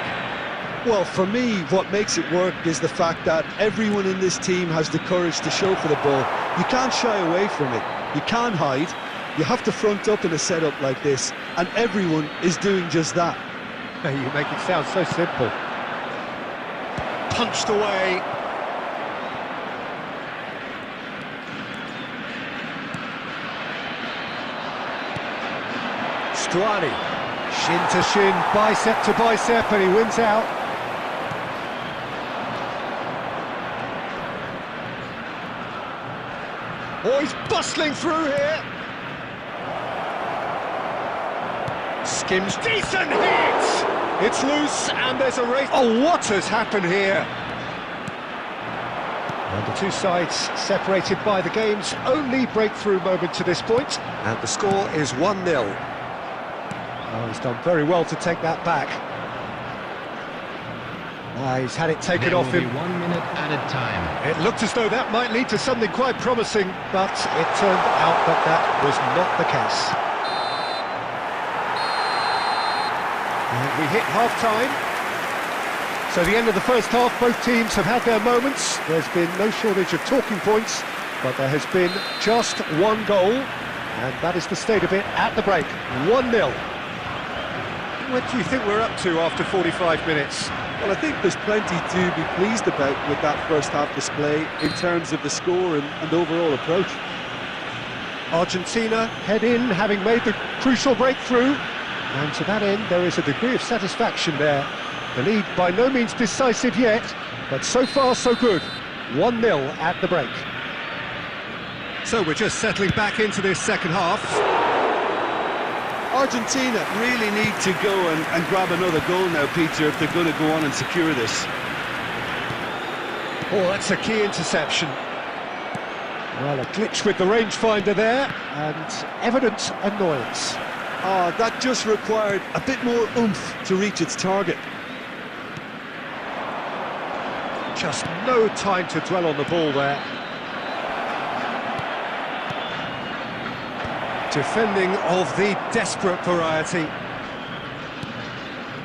Well, for me, what makes it work is the fact that everyone in this team has the courage to show for the ball. You can't shy away from it. You can't hide. You have to front up in a setup like this, and everyone is doing just that. You make it sound so simple. Punched away. Stuani, shin to shin, bicep to bicep, and he wins out. Oh, he's bustling through here. Skims, decent hit! It's loose, and there's a race. Oh, what has happened here? And the two sides separated by the game's only breakthrough moment to this point, and the score is 1-0. Oh, he's done very well to take that back. He's had it taken off him. 1 minute added time. It looked as though that might lead to something quite promising, but it turned out that that was not the case. And we hit half-time. So the end of the first half, both teams have had their moments. There's been no shortage of talking points, but there has been just one goal, and that is the state of it at the break. 1-0. What do you think we're up to after 45 minutes? Well, I think there's plenty to be pleased about with that first half display in terms of the score and overall approach. Argentina head in, having made the crucial breakthrough, and to that end there is a degree of satisfaction there. The lead by no means decisive yet, but so far so good. 1-0 at the break. So we're just settling back into this second half. Argentina really need to go and grab another goal now, Peter, if they're going to go on and secure this. Oh, that's a key interception. Well, a glitch with the rangefinder there, and evident annoyance. Ah, that just required a bit more oomph to reach its target. Just no time to dwell on the ball there. Defending of the desperate variety.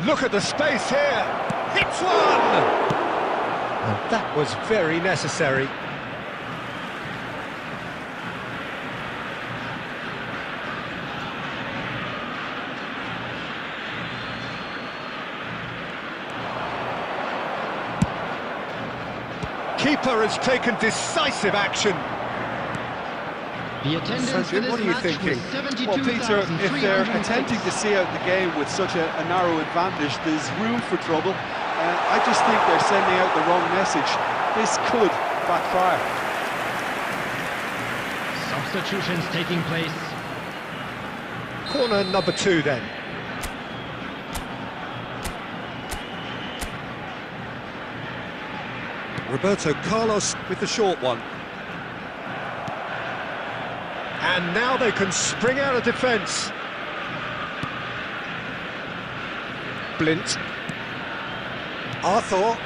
Look at the space here. Hits one! And that was very necessary. Keeper has taken decisive action. The attendance for this what are you match thinking? was Well, Peter, if they're 72,306. attempting to see out the game with such a narrow advantage, there's room for trouble. I just think they're sending out the wrong message. This could backfire. Substitutions taking place. Corner number 2 then. Roberto Carlos with the short one. And now they can spring out of defence. Blint. Arthur.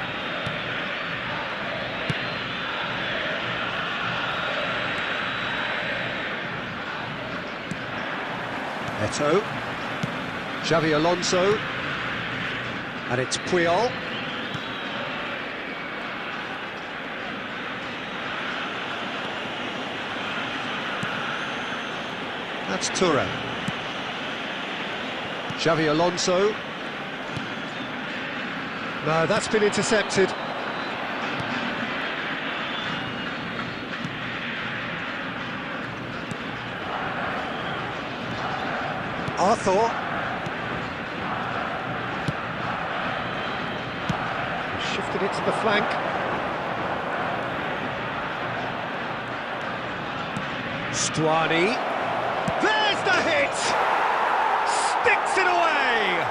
Eto. Xavi Alonso. And it's Puyol. That's Toure. Xavi Alonso. No, that's been intercepted. Arthur. Shifted it to the flank. Stuani. There's the hit! Sticks it away!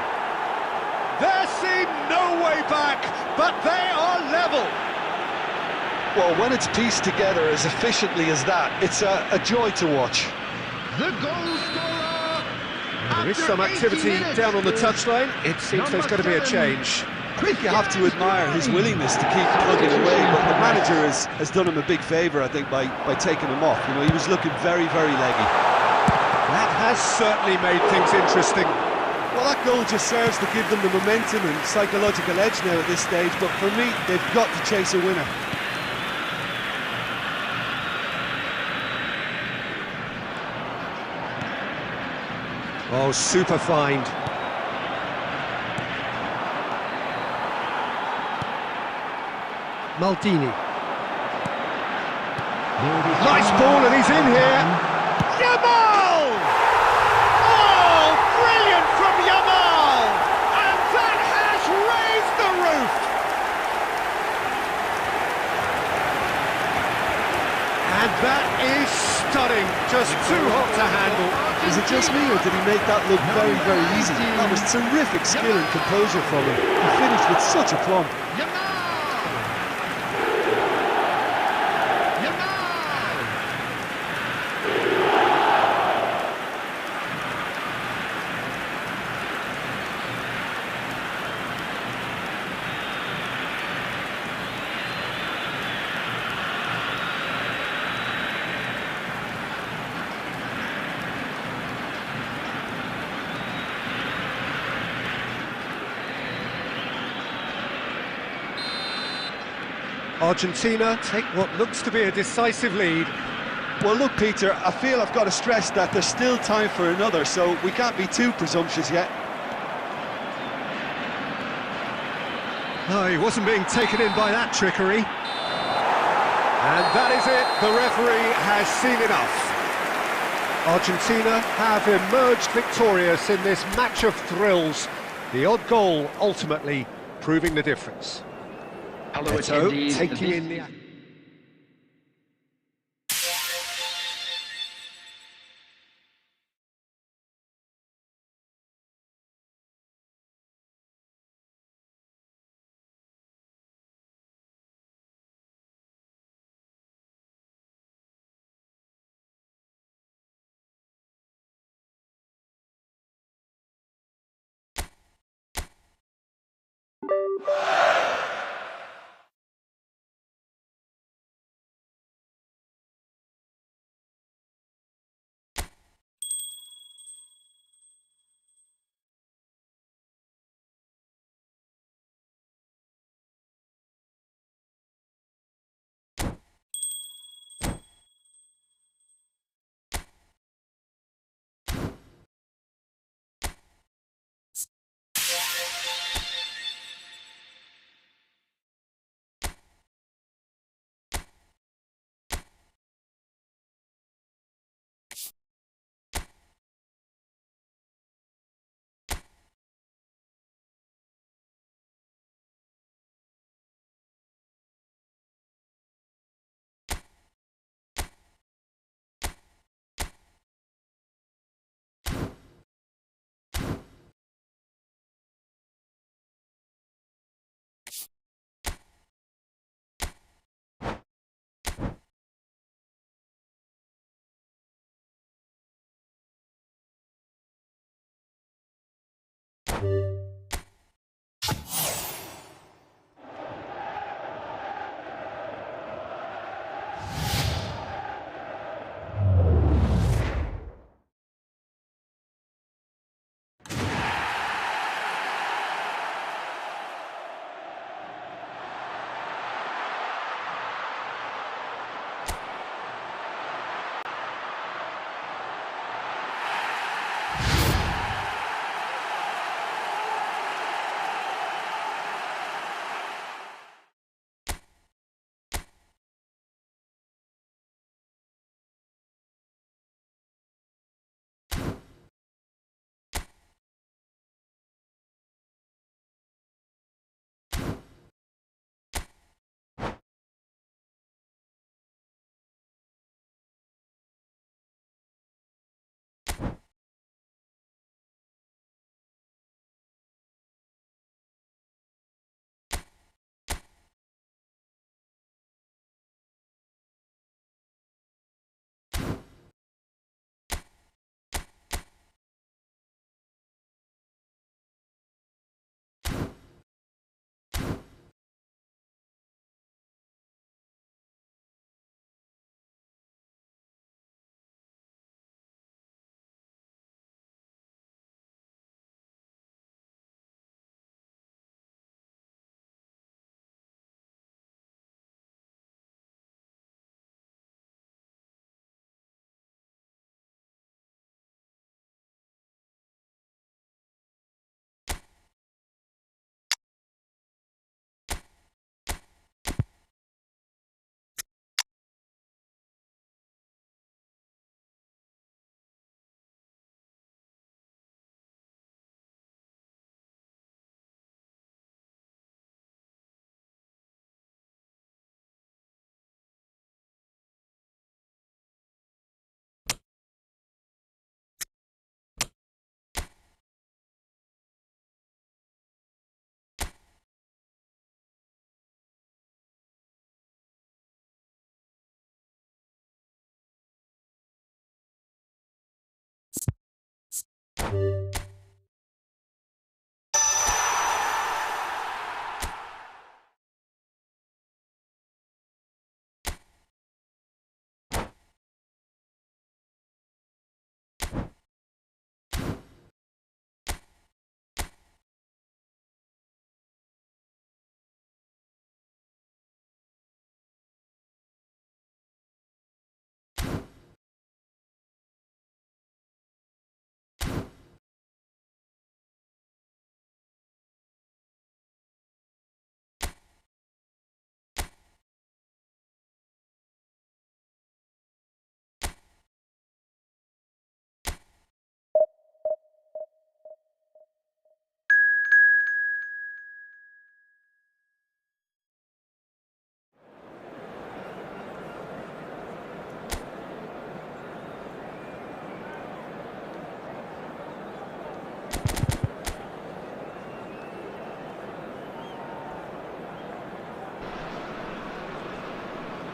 There seemed no way back, but they are level. Well, when it's pieced together as efficiently as that, it's a joy to watch. The goal scorer. There is after some 80 activity minutes down on the is touchline. It seems there's going to be a change. I think you have to admire his willingness to keep plugging away, but the manager has done him a big favour, I think, by taking him off. You know, he was looking very, very leggy. That has certainly made things interesting. Well, that goal just serves to give them the momentum and psychological edge now at this stage, but for me, they've got to chase a winner. Oh, super find. Maldini. Nice ball, and he's in here. Yamal! Oh, brilliant from Yamal! And that has raised the roof! And that is stunning. Just too hot to handle. Is it just me, or did he make that look very, very easy? That was terrific skill and composure from him. He finished with such aplomb. Argentina take what looks to be a decisive lead. Well, look, Peter, I feel I've got to stress that there's still time for another, so we can't be too presumptuous yet. No, he wasn't being taken in by that trickery. And that is it, the referee has seen enough. Argentina have emerged victorious in this match of thrills. The odd goal ultimately proving the difference. Hello, Eto attendees. taking This- in the...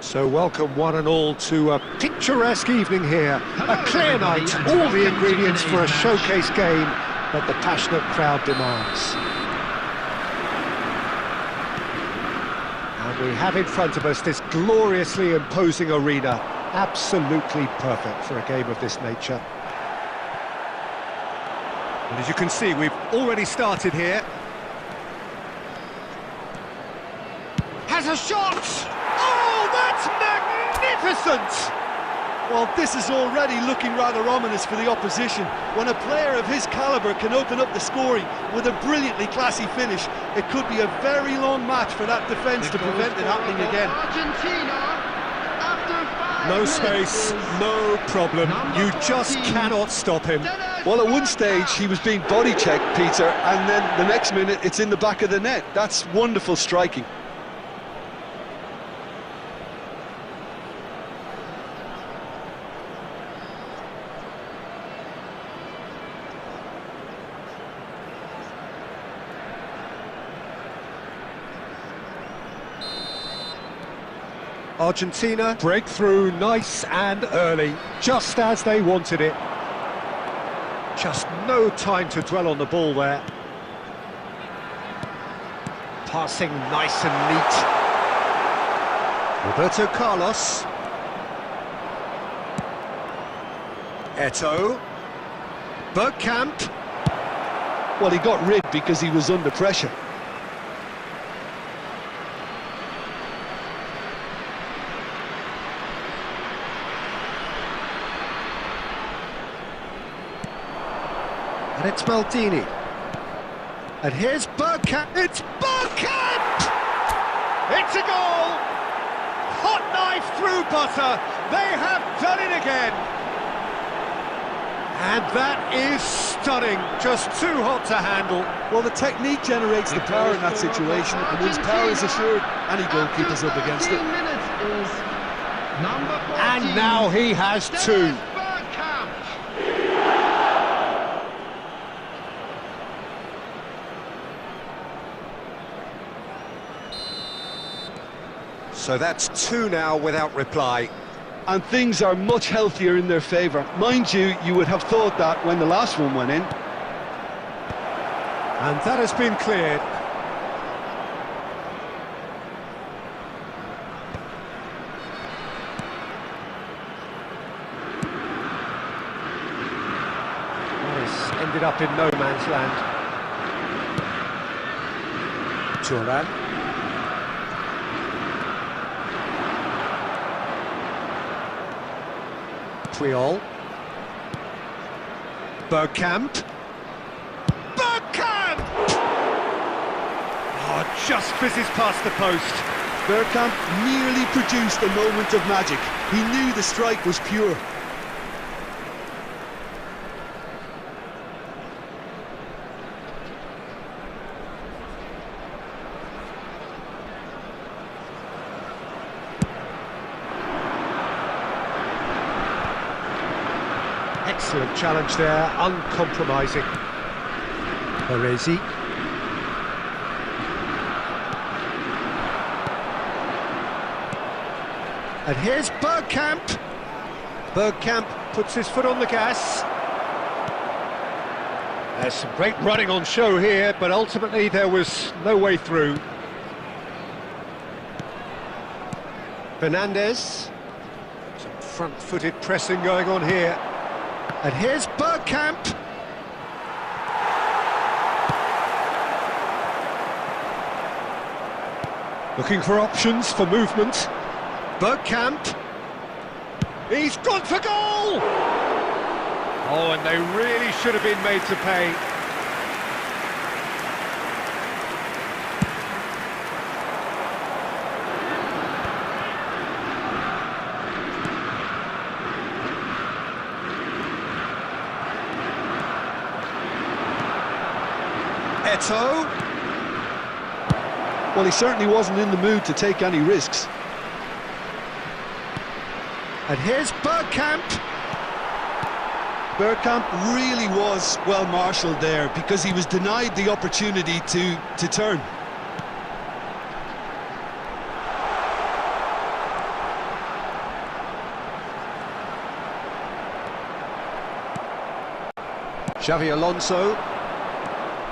So welcome one and all to a picturesque evening here. Hello, A clear everybody, night, and all the welcome to ingredients for a today's showcase game that the passionate crowd demands. And we have in front of us this gloriously imposing arena, absolutely perfect for a game of this nature. And as you can see, we've already started here. Has a shot! Oh, that's magnificent! Well, this is already looking rather ominous for the opposition. When a player of his calibre can open up the scoring with a brilliantly classy finish, it could be a very long match for that defence to prevent it happening again. Argentina, after 5 No minutes, space, is no problem. You number just 14. cannot stop him. Well, at one stage he was being body checked, Peter, and then the next minute it's in the back of the net. That's wonderful striking. Argentina break through nice and early, just as they wanted it. Just no time to dwell on the ball there. Passing nice and neat. Roberto Carlos. Eto'o. Bergkamp. Well, he got rid because he was under pressure. And it's Maldini. And here's Bergkamp. It's Bergkamp! It's a goal! Hot knife through butter. They have done it again. And that is stunning. Just too hot to handle. Well, the technique generates the power in that situation, and once power is assured, any goalkeeper's up against it. 13 minutes is number 14. And now he has two. Bergkamp. So that's two now without reply. And things are much healthier in their favour. Mind you, you would have thought that when the last one went in. And that has been cleared. This ended up in no man's land. Thuram. Puyol. Bergkamp. Bergkamp! Oh, just fizzes past the post. Bergkamp nearly produced a moment of magic. He knew the strike was pure. Excellent challenge there, uncompromising. Baresi. And here's Bergkamp. Bergkamp puts his foot on the gas. There's some great running on show here, but ultimately there was no way through. Fernandez. Some front-footed pressing going on here. And here's Bergkamp. Looking for options for movement. Bergkamp. He's gone for goal! Oh, and they really should have been made to pay. Eto'o. Well, he certainly wasn't in the mood to take any risks. And here's Bergkamp. Bergkamp really was well marshalled there because he was denied the opportunity to turn. Xavi Alonso.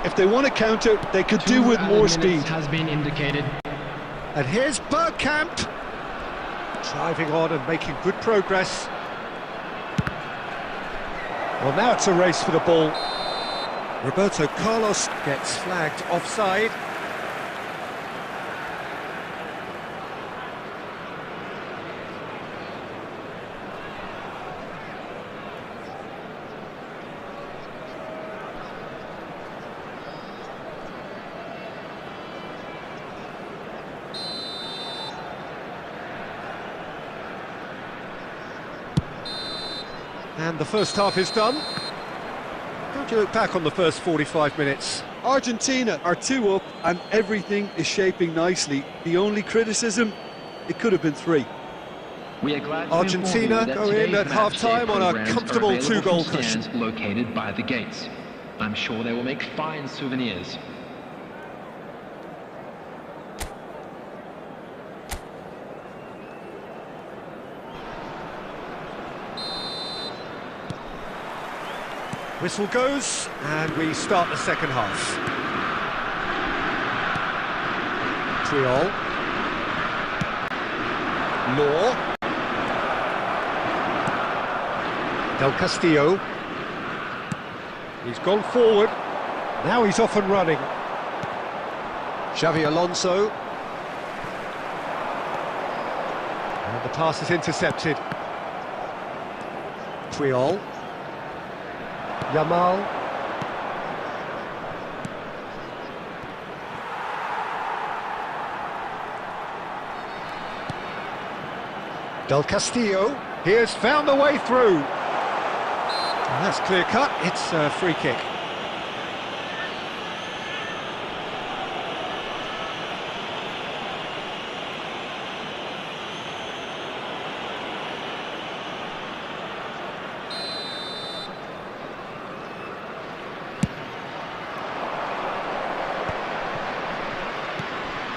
If they want to counter, they could do with more speed. Has been indicated. And here's Bergkamp. Driving on and making good progress. Well, now it's a race for the ball. Roberto Carlos gets flagged offside. And the first half is done. How do you look back on the first 45 minutes? Argentina are 2 up and everything is shaping nicely. The only criticism, it could have been 3. We are glad to Argentina inform you that go in today's at match half-time day on a programs are comfortable available two-goal from cushion. stands located by the gates. I'm sure they will make fine souvenirs. Whistle goes, and we start the second half. Triol. Law. Del Castillo. He's gone forward. Now he's off and running. Xavi Alonso. And the pass is intercepted. Triol. Yamal. Del Castillo, he has found a way through. And that's clear cut, it's a free kick.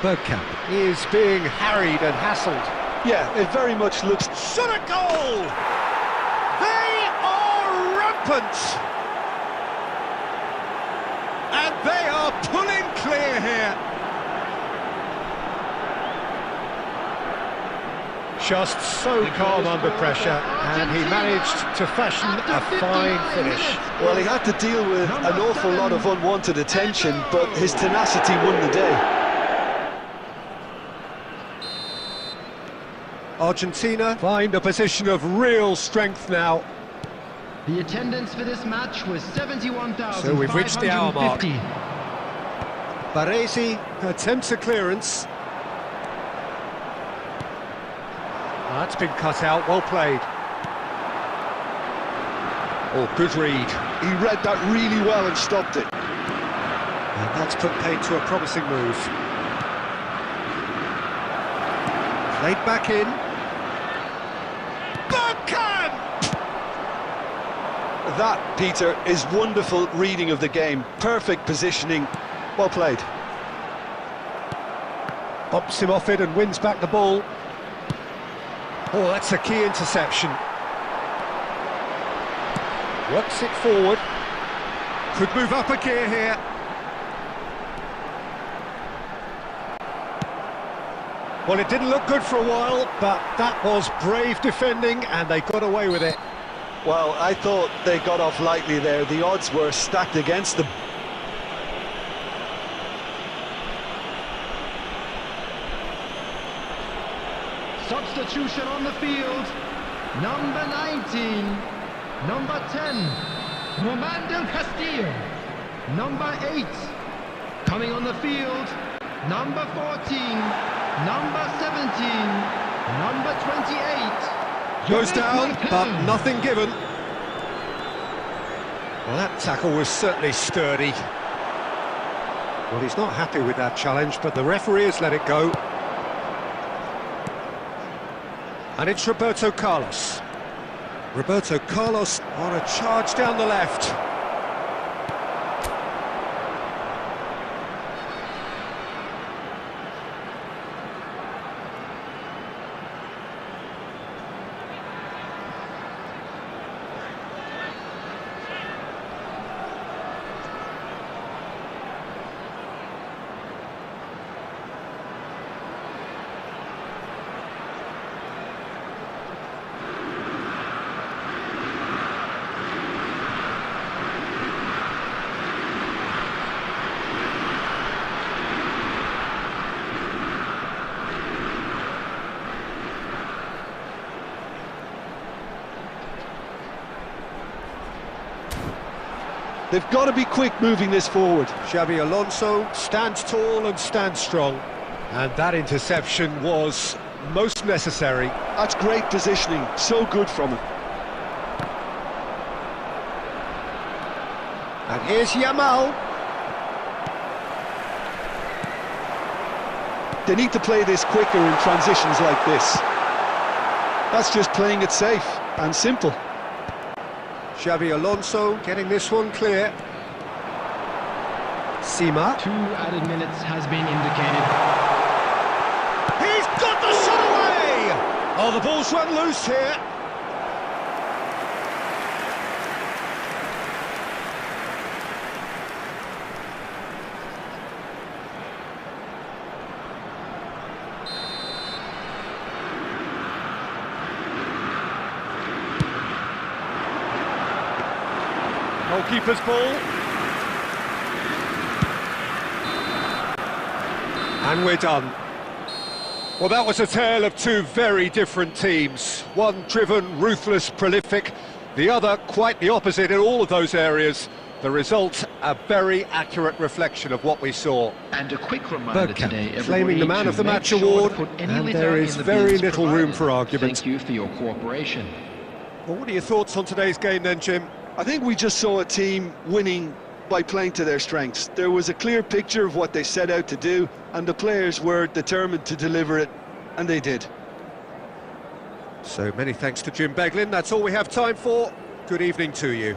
Bergkamp is being harried and hassled. Yeah, it very much looks... Shot a goal! They are rampant! And they are pulling clear here. Just so calm under pressure, and he managed to fashion a fine finish. Well, he had to deal with an awful lot of unwanted attention, but his tenacity won the day. Argentina find a position of real strength now. The attendance for this match was 71,550. So we've reached the hour mark. Baresi attempts a clearance. That's been cut out, well played. Oh, good read. He read that really well and stopped it. And that's put paid to a promising move. Played back in. Bergkamp! That, Peter, is wonderful reading of the game. Perfect positioning. Well played. Bumps him off it and wins back the ball. Oh, that's a key interception. Works it forward. Could move up a gear here. Well, it didn't look good for a while, but that was brave defending and they got away with it. Well, I thought they got off lightly there. The odds were stacked against them. Substitution on the field. Number 19. Number 10. Roman Del Castillo. Number 8. Coming on the field. Number 14. Number 17. Number 28. Goes down, but nothing given. Well, that tackle was certainly sturdy. Well, he's not happy with that challenge, but the referee has let it go. And it's Roberto Carlos. Roberto Carlos on a charge down the left. They've got to be quick moving this forward. Xabi Alonso stands tall and stands strong. And that interception was most necessary. That's great positioning, so good from him. And here's Yamal. They need to play this quicker in transitions like this. That's just playing it safe and simple. Xabi Alonso getting this one clear. Sima. 2 added minutes has been indicated. He's got the shot away! Oh, the ball's run loose here. Goalkeeper's ball. And we're done. Well, that was a tale of two very different teams. One driven, ruthless, prolific. The other quite the opposite in all of those areas. The result, a very accurate reflection of what we saw. And a quick reminder today, everybody, claiming the Man to of the make Match sure to award, put any and litter there in is the very bins little room provided. for argument. Thank you for your cooperation. Well, what are your thoughts on today's game then, Jim? I think we just saw a team winning by playing to their strengths. There was a clear picture of what they set out to do, and the players were determined to deliver it, and they did. So many thanks to Jim Beglin. That's all we have time for. Good evening to you.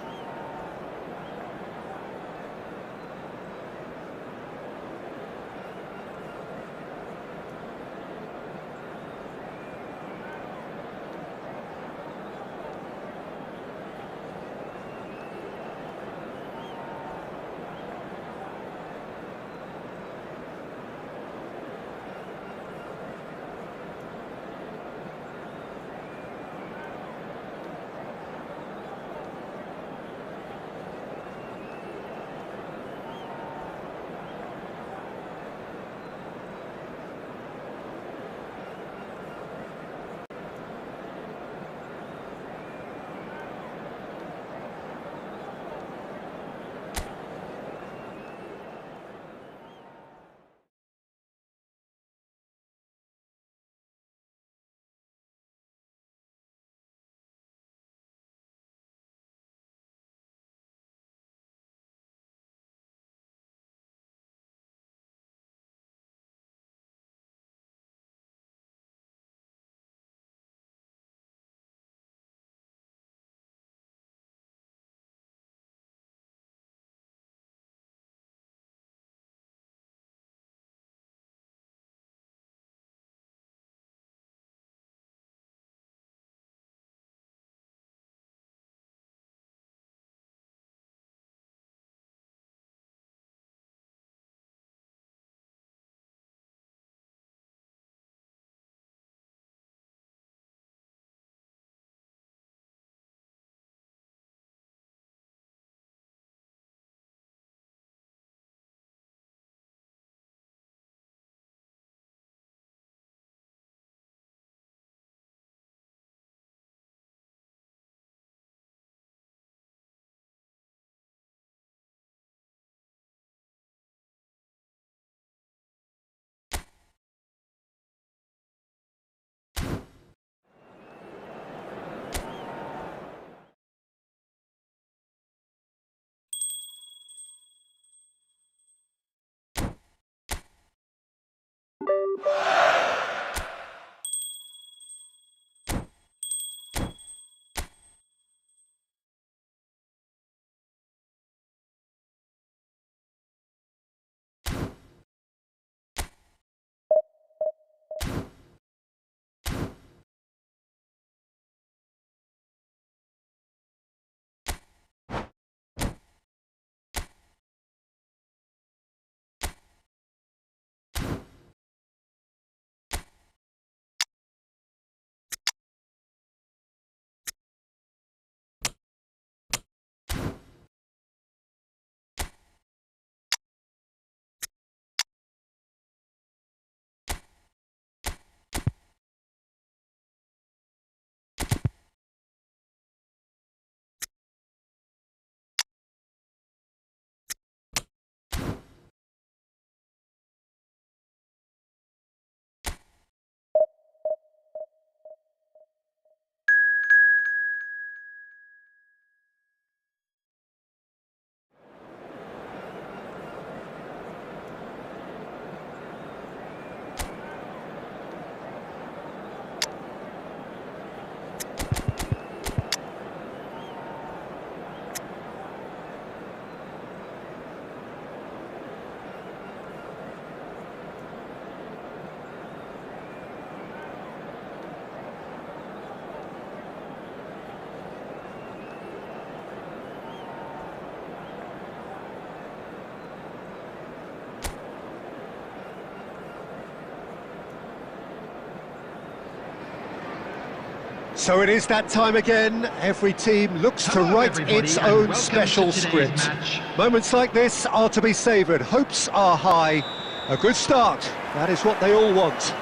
So it is that time again. Every team looks to write its own special script. Moments like this are to be savoured. Hopes are high. A good start. That is what they all want.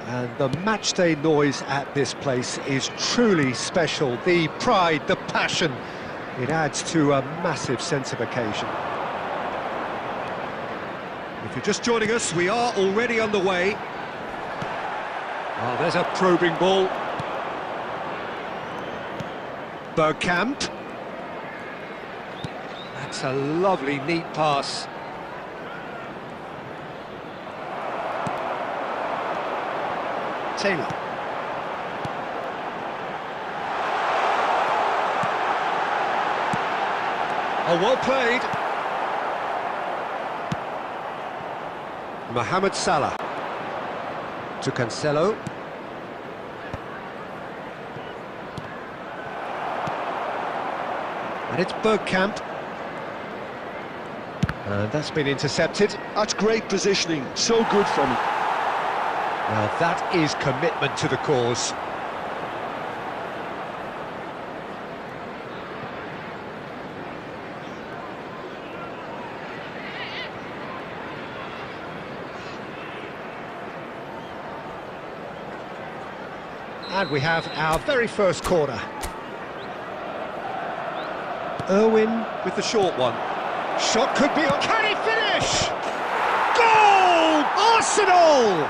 And the matchday noise at this place is truly special. The pride, the passion, it adds to a massive sense of occasion. If you're just joining us, we are already underway. Oh, there's a probing ball. Bergkamp. That's a lovely, neat pass. Taylor. Oh, well played. Mohamed Salah. To Cancelo. And it's Bergkamp. And that's been intercepted. That's great positioning, so good from him. Now that is commitment to the cause. And we have our very first corner. Irwin with the short one. Shot could be on. Can he finish? Goal! Arsenal!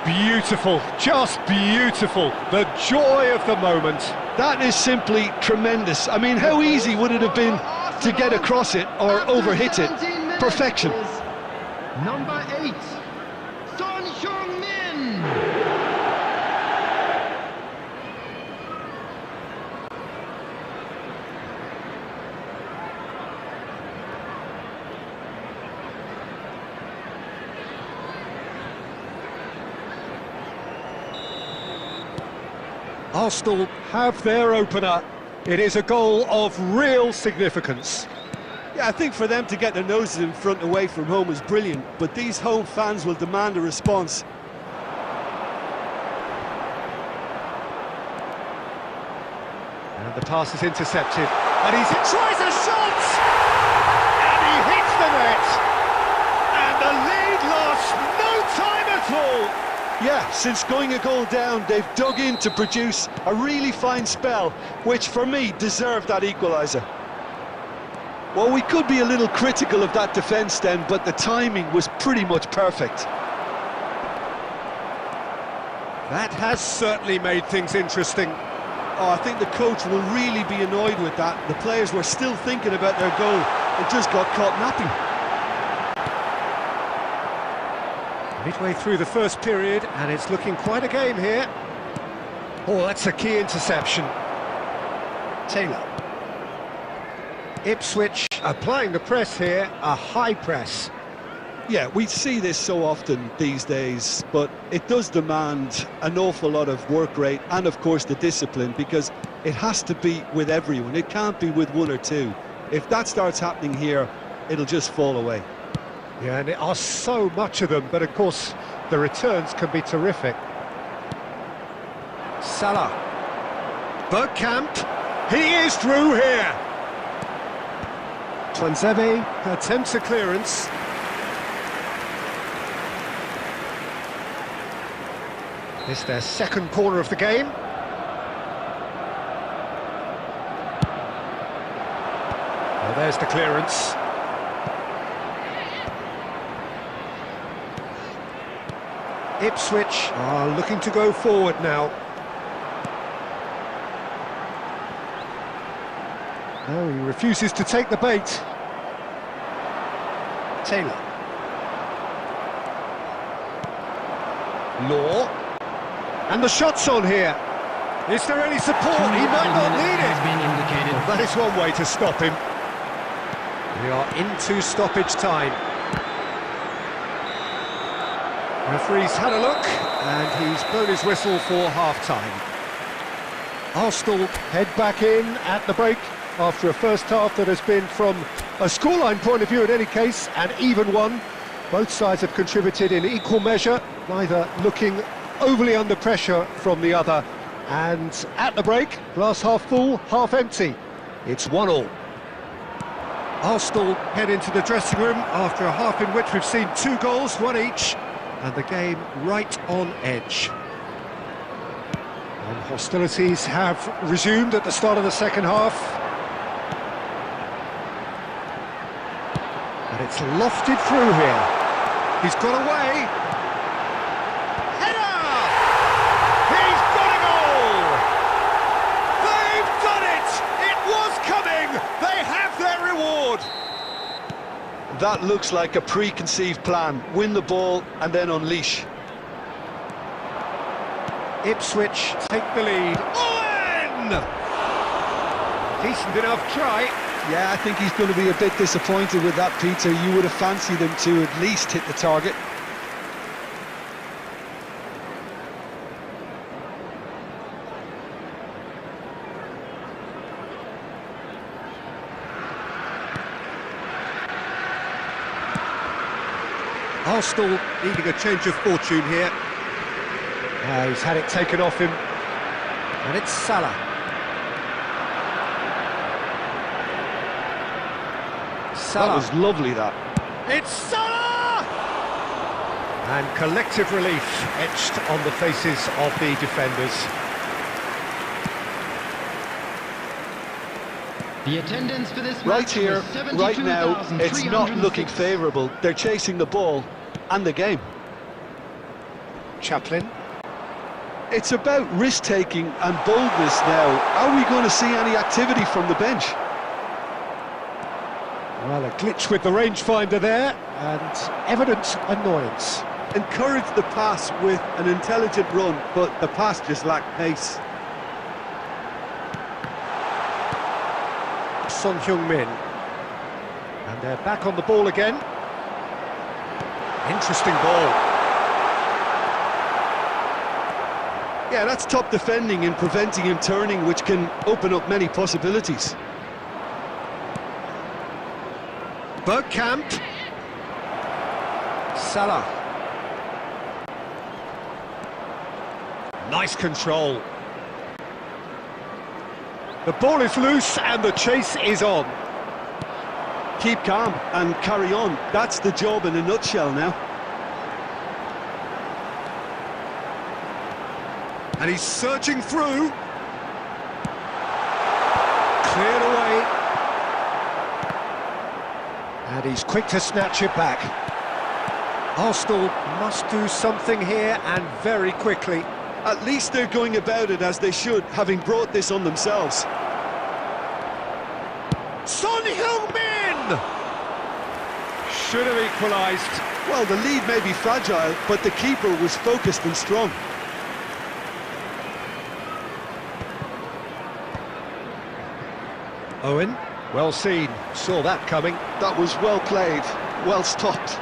Beautiful, just beautiful. The joy of the moment. That is simply tremendous. I mean, how easy would it have been to get across it or overhit it? Perfection. Number 8, Son Heung-min. Arsenal have their opener. It is a goal of real significance. Yeah, I think for them to get their noses in front away from home is brilliant, but these home fans will demand a response. And the pass is intercepted. And he tries a shot! And he hits the net! And the lead lost no time at all! Yeah, since going a goal down, they've dug in to produce a really fine spell, which for me deserved that equaliser. Well, we could be a little critical of that defence then, but the timing was pretty much perfect. That has certainly made things interesting. Oh, I think the coach will really be annoyed with that. The players were still thinking about their goal and just got caught napping. Midway through the first period, and it's looking quite a game here. Oh, that's a key interception. Taylor. Ipswich applying the press here, a high press. Yeah, we see this so often these days, but it does demand an awful lot of work rate and, of course, the discipline, because it has to be with everyone. It can't be with one or two. If that starts happening here, it'll just fall away. Yeah, and there are so much of them, but of course the returns can be terrific. Salah. Bergkamp. He is through here. Twanzebe attempts a clearance. This is their second corner of the game. Well, there's the clearance. Ipswich are looking to go forward now. No, he refuses to take the bait. Taylor. Law. And the shot's on here. Is there any support? He might not need it. Well, that is one way to stop him. We are into stoppage time. Referee's had a look, and he's blown his whistle for half-time. Arsenal head back in at the break after a first half that has been, from a scoreline point of view in any case, an even one. Both sides have contributed in equal measure, neither looking overly under pressure from the other. And at the break, glass half full, half empty. It's 1-1. Arsenal head into the dressing room after a half in which we've seen 2 goals, 1 each, and the game right on edge. And hostilities have resumed at the start of the second half. And it's lofted through here. He's got away. Header! He's got a goal! They've done it! It was coming! They have their reward! That looks like a preconceived plan. Win the ball and then unleash. Ipswich take the lead. Owen! Decent enough try. Yeah, I think he's going to be a bit disappointed with that, Peter. You would have fancied him to at least hit the target. Arsenal needing a change of fortune here. He's had it taken off him. And it's Salah. That was lovely, that. It's Salah! And collective relief etched on the faces of the defenders. The attendance for this Right match here, was right now, it's not looking 72,306. favourable. They're chasing the ball and the game. Chaplin. It's about risk-taking and boldness now. Are we going to see any activity from the bench? Well, a glitch with the rangefinder there, and evident annoyance. Encourage the pass with an intelligent run, but the pass just lacked pace. Son Heung-min. And they're back on the ball again. Interesting ball. Yeah, that's top defending and preventing him turning, which can open up many possibilities. Bergkamp. Salah. Nice control. The ball is loose and the chase is on. Keep calm and carry on. That's the job in a nutshell now. And he's surging through. Cleared away. And he's quick to snatch it back. Arsenal must do something here, and very quickly. At least they're going about it as they should, having brought this on themselves. Son Heung-min! Should have equalised. Well, the lead may be fragile, but the keeper was focused and strong. Owen, well seen, saw that coming. That was well played, well stopped.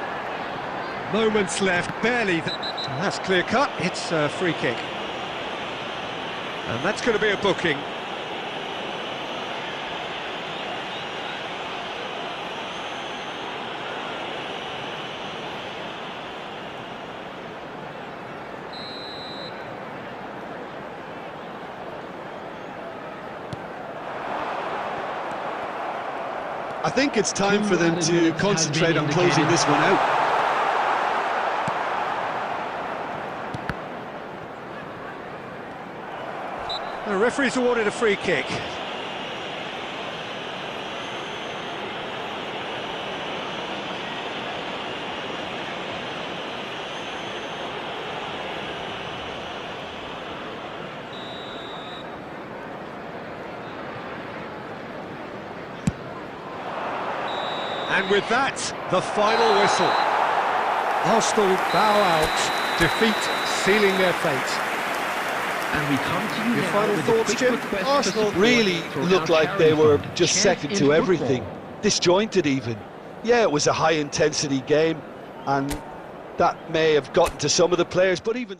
Moments left, barely. That's clear cut, it's a free kick. And that's going to be a booking. I think it's time for them to concentrate on closing this one out. The referee's awarded a free kick. And with that, the final whistle. Arsenal bow out, defeat sealing their fate. And we come to you Your now final with a thoughts, quick Jim? request for Arsenal support really for looked our like they charity were fund, just Chance second in to everything. Football. Disjointed even. Yeah, it was a high-intensity game, and that may have gotten to some of the players, but even...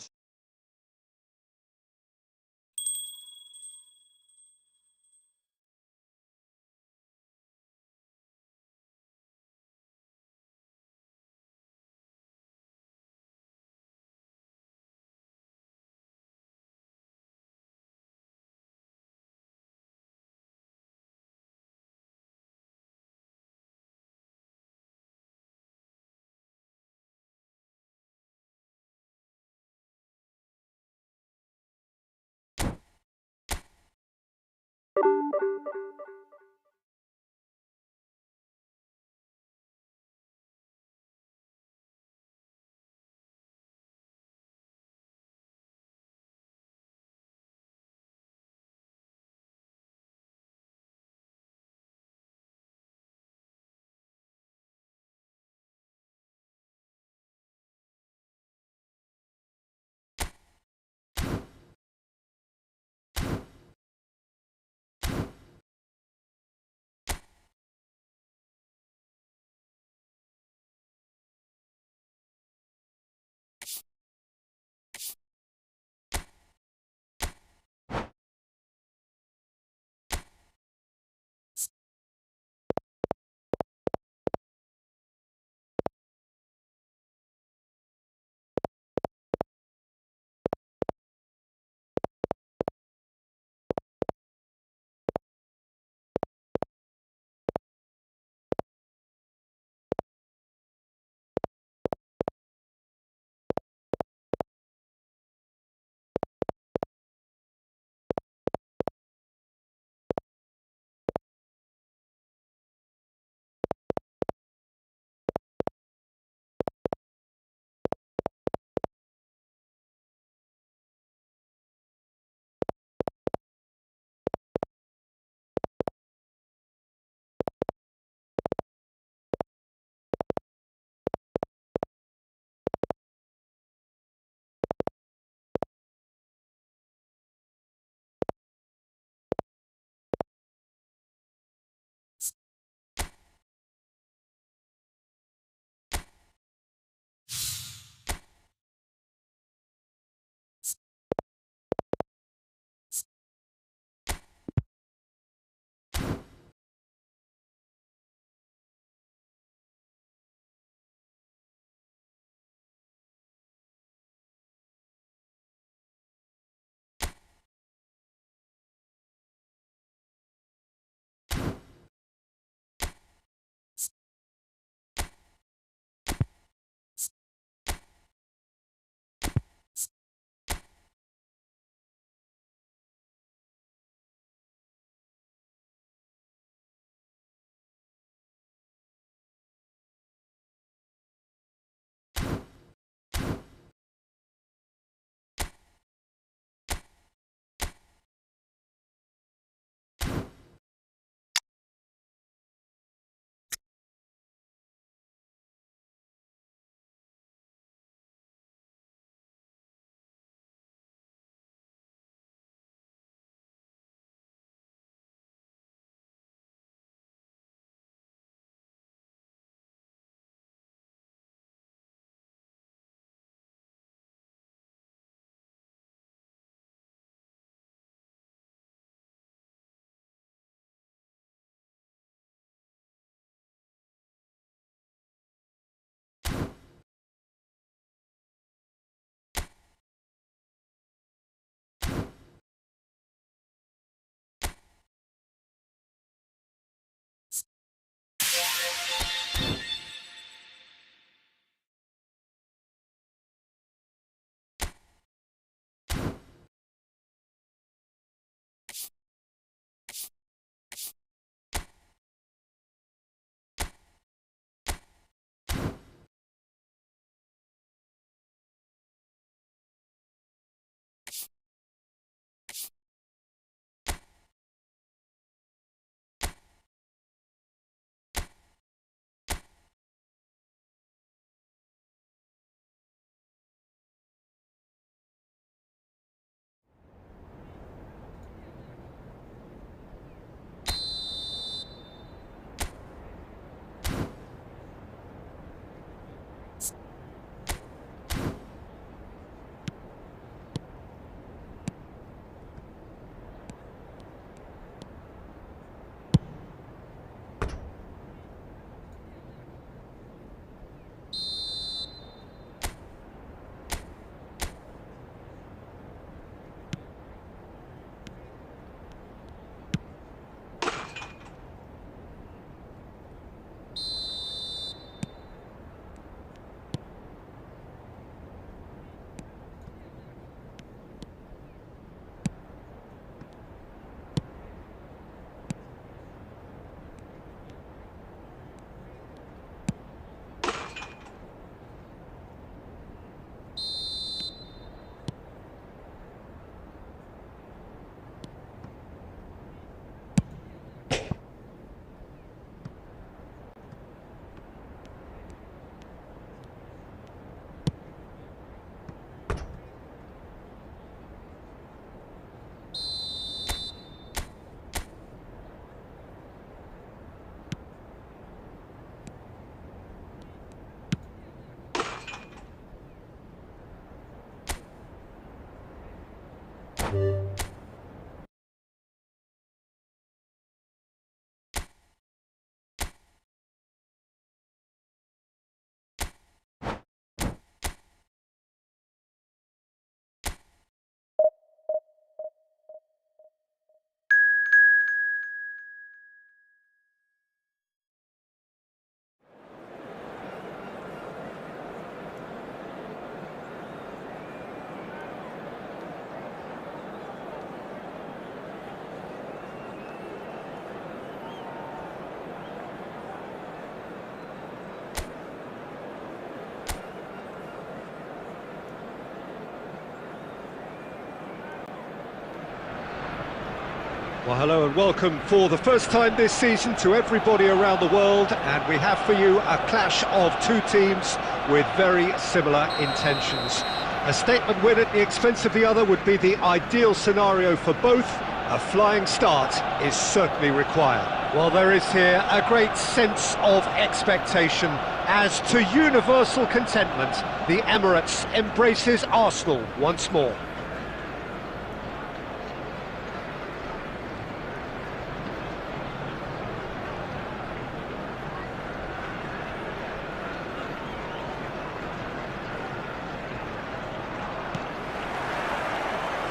Well, hello and welcome for the first time this season to everybody around the world, and we have for you a clash of two teams with very similar intentions. A statement win at the expense of the other would be the ideal scenario for both. A flying start is certainly required. Well, there is here a great sense of expectation as to universal contentment. The Emirates embraces Arsenal once more.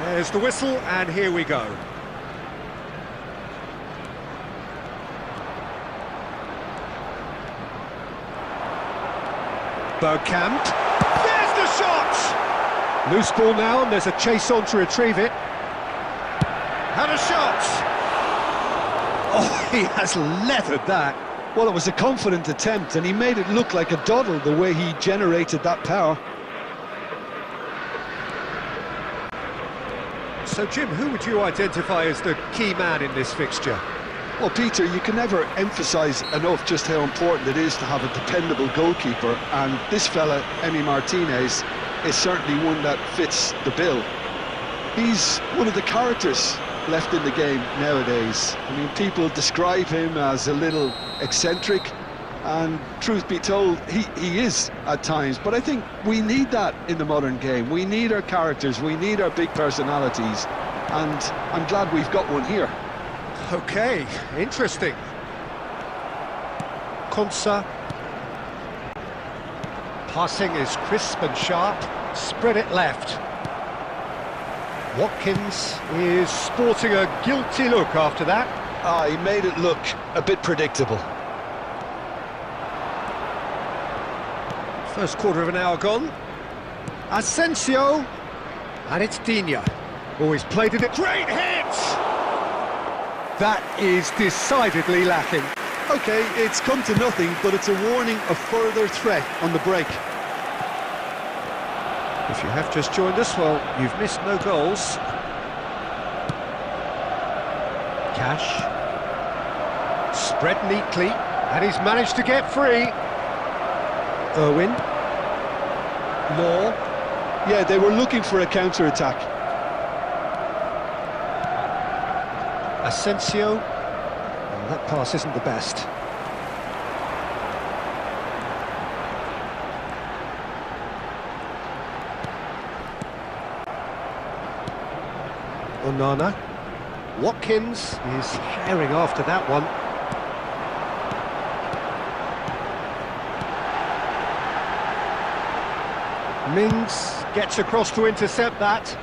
There's the whistle, and here we go. Bergkamp. There's the shot! Loose ball now, and there's a chase on to retrieve it. And a shot! Oh, he has leathered that. Well, it was a confident attempt, and he made it look like a doddle the way he generated that power. So, Jim, who would you identify as the key man in this fixture? Well, Peter, you can never emphasise enough just how important it is to have a dependable goalkeeper, and this fella, Emi Martinez, is certainly one that fits the bill. He's one of the characters left in the game nowadays. I mean, people describe him as a little eccentric, and truth be told, he is at times, but I think we need that in the modern game. We need our characters, we need our big personalities, and I'm glad we've got one here. Okay, interesting. Konsa. Passing is crisp and sharp. Spread it left. Watkins is sporting a guilty look after that. He made it look a bit predictable. First quarter of an hour gone. Asensio. And it's Digne. Oh, he's played it. Great hit! That is decidedly lacking. Okay, it's come to nothing, but it's a warning of further threat on the break. If you have just joined us, well, you've missed no goals. Cash. Spread neatly, and he's managed to get free. Irwin. Law. Yeah, they were looking for a counter-attack. Asensio. Well, that pass isn't the best. Onana. Watkins is herring after that one. Mings gets across to intercept that.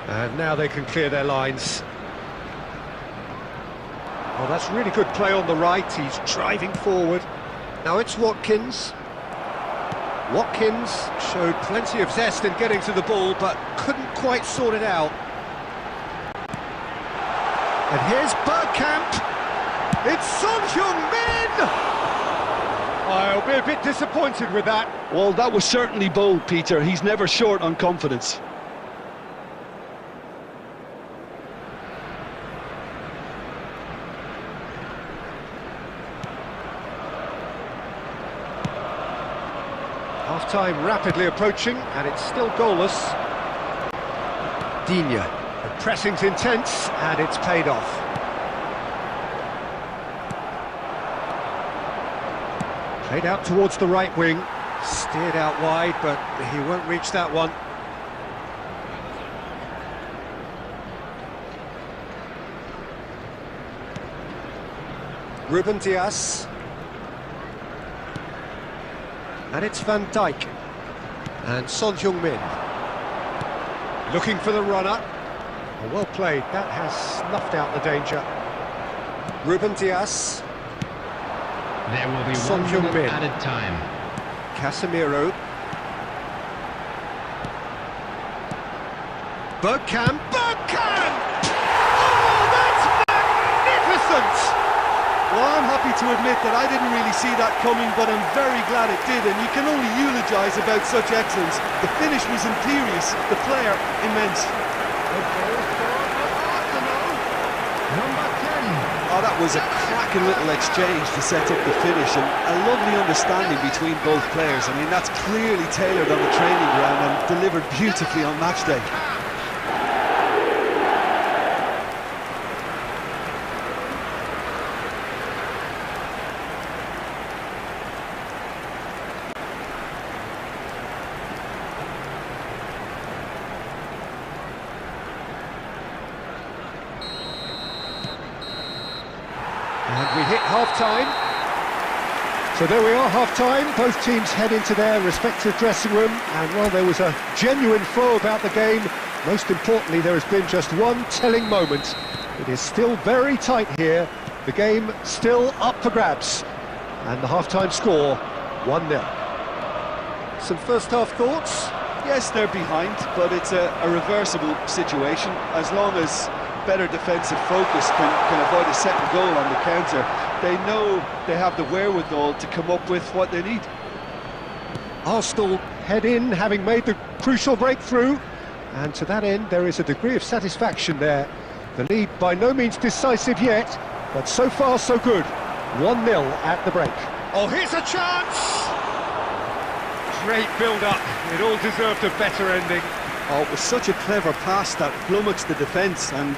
And now they can clear their lines. Oh, that's really good play on the right. He's driving forward. Now it's Watkins. Watkins showed plenty of zest in getting to the ball, but couldn't quite sort it out. And here's Bergkamp. It's Son Heung-min! I'll be a bit disappointed with that. Well, that was certainly bold, Peter. He's never short on confidence. Half-time rapidly approaching, and it's still goalless. Digne. The pressing's intense, and it's paid off. Played out towards the right wing. Steered out wide, but he won't reach that one. Ruben Dias. And it's Van Dijk. And Son Heung-min. Looking for the runner. Oh, well played. That has snuffed out the danger. Ruben Dias. There will be Son 1 minute Heung-min. added time. Casemiro. Bergkamp. Bergkamp! Oh, that's magnificent! Well, I'm happy to admit that I didn't really see that coming, but I'm very glad it did, and you can only eulogise about such excellence. The finish was imperious, the player immense. Oh, that was a cracking little exchange to set up the finish, and a lovely understanding between both players. I mean, that's clearly tailored on the training ground and delivered beautifully on match day. And we hit half-time. So there we are, half-time. Both teams head into their respective dressing room. And, well, there was a genuine flow about the game. Most importantly, there has been just one telling moment. It is still very tight here. The game still up for grabs. And the half-time score, 1-0. Some first-half thoughts? Yes, they're behind, but it's a reversible situation. As long as better defensive focus can avoid a second goal on the counter, they know they have the wherewithal to come up with what they need. Arsenal head in, having made the crucial breakthrough, and to that end there is a degree of satisfaction there. The lead by no means decisive yet, but so far so good. 1-0 at the break. Oh, here's a chance! Great build-up, it all deserved a better ending. Oh, it was such a clever pass that flummoxed the defence, and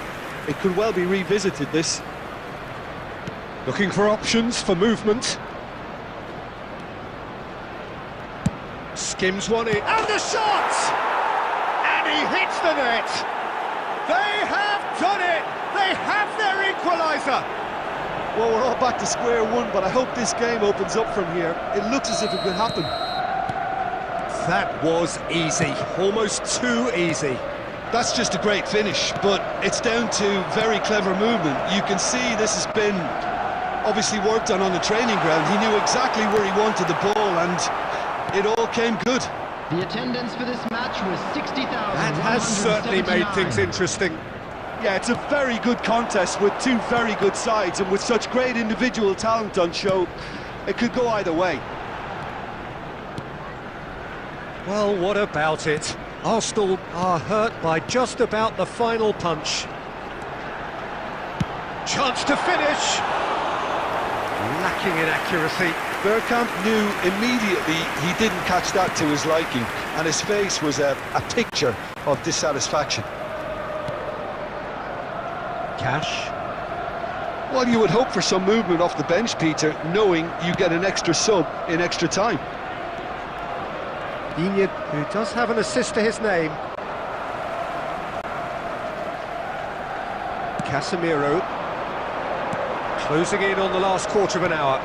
it could well be revisited, this. Looking for options for movement. Skims one in, and the shot! And he hits the net! They have done it! They have their equaliser! Well, we're all back to square one, but I hope this game opens up from here. It looks as if it could happen. That was easy, almost too easy. That's just a great finish, but it's down to very clever movement. You can see this has been obviously worked on the training ground. He knew exactly where he wanted the ball, and it all came good. The attendance for this match was 60,000. That has certainly made things interesting. Yeah, it's a very good contest with two very good sides, and with such great individual talent on show, it could go either way. Well, what about it? Arsenal are hurt by just about the final punch. Chance to finish! Lacking in accuracy. Bergkamp knew immediately he didn't catch that to his liking, and his face was a picture of dissatisfaction. Cash. Well, you would hope for some movement off the bench, Peter, knowing you get an extra sub in extra time. Inyad, who does have an assist to his name. Casemiro. Closing in on the last quarter of an hour.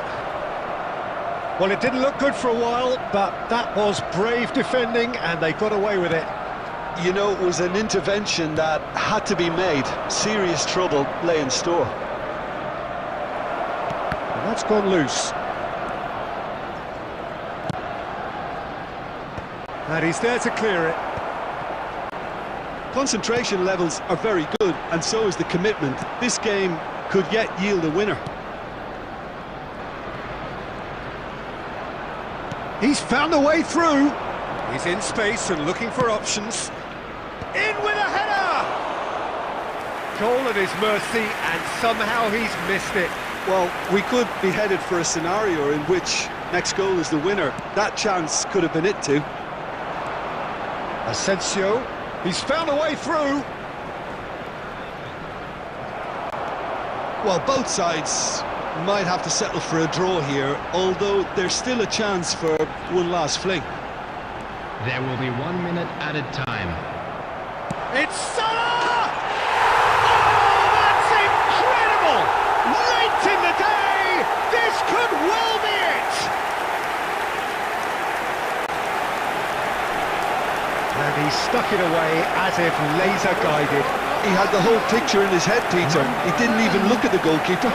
Well, it didn't look good for a while, but that was brave defending, and they got away with it. You know, it was an intervention that had to be made. Serious trouble lay in store. And that's gone loose. And he's there to clear it. Concentration levels are very good, and so is the commitment. This game could yet yield a winner. He's found a way through. He's in space and looking for options. In with a header! Goal at his mercy, and somehow he's missed it. Well, we could be headed for a scenario in which next goal is the winner. That chance could have been it too. Asensio, he's found a way through. Well, both sides might have to settle for a draw here, although there's still a chance for one last fling. There will be 1 minute added time. It's Salah! Oh, that's incredible! Late in the day, this could well be it! And he stuck it away as if laser-guided. He had the whole picture in his head, Peter. He didn't even look at the goalkeeper.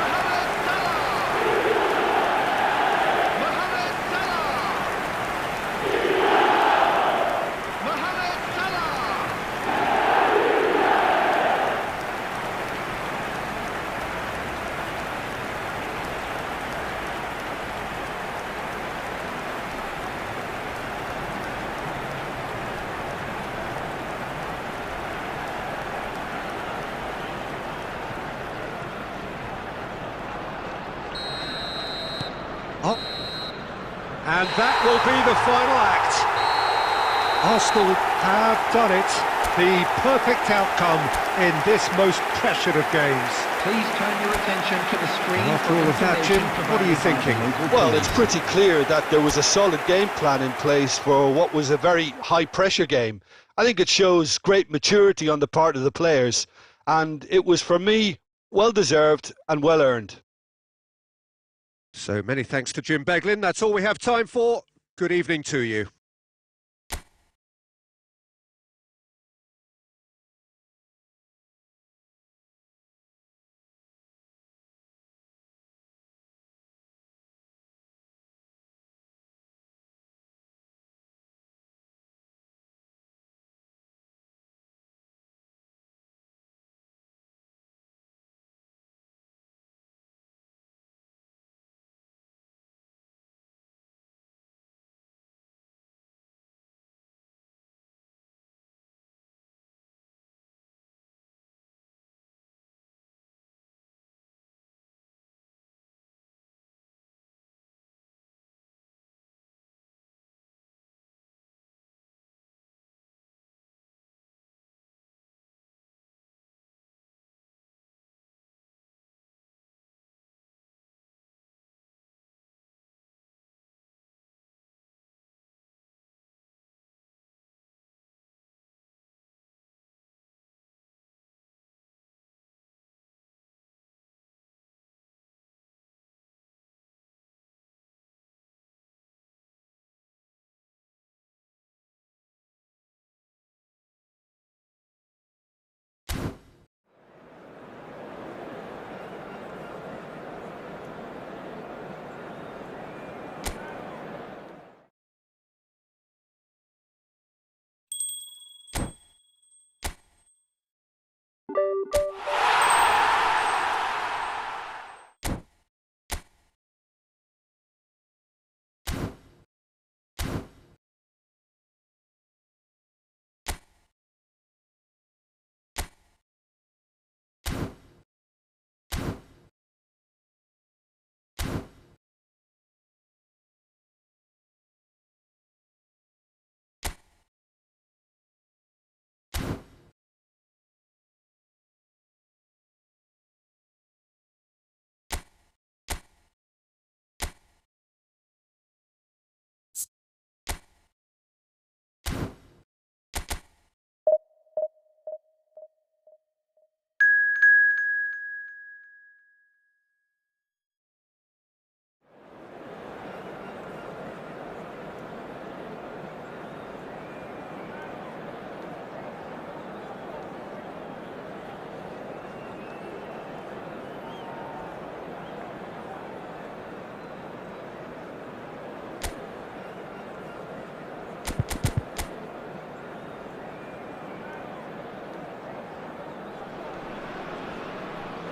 Oh, and that will be the final act. Arsenal have done it. The perfect outcome in this most pressured of games. Please turn your attention to the screen. After all of that, Jim, what are you thinking? Well, it's pretty clear that there was a solid game plan in place for what was a very high-pressure game. I think it shows great maturity on the part of the players, and it was, for me, well-deserved and well-earned. So many thanks to Jim Beglin. That's all we have time for. Good evening to you.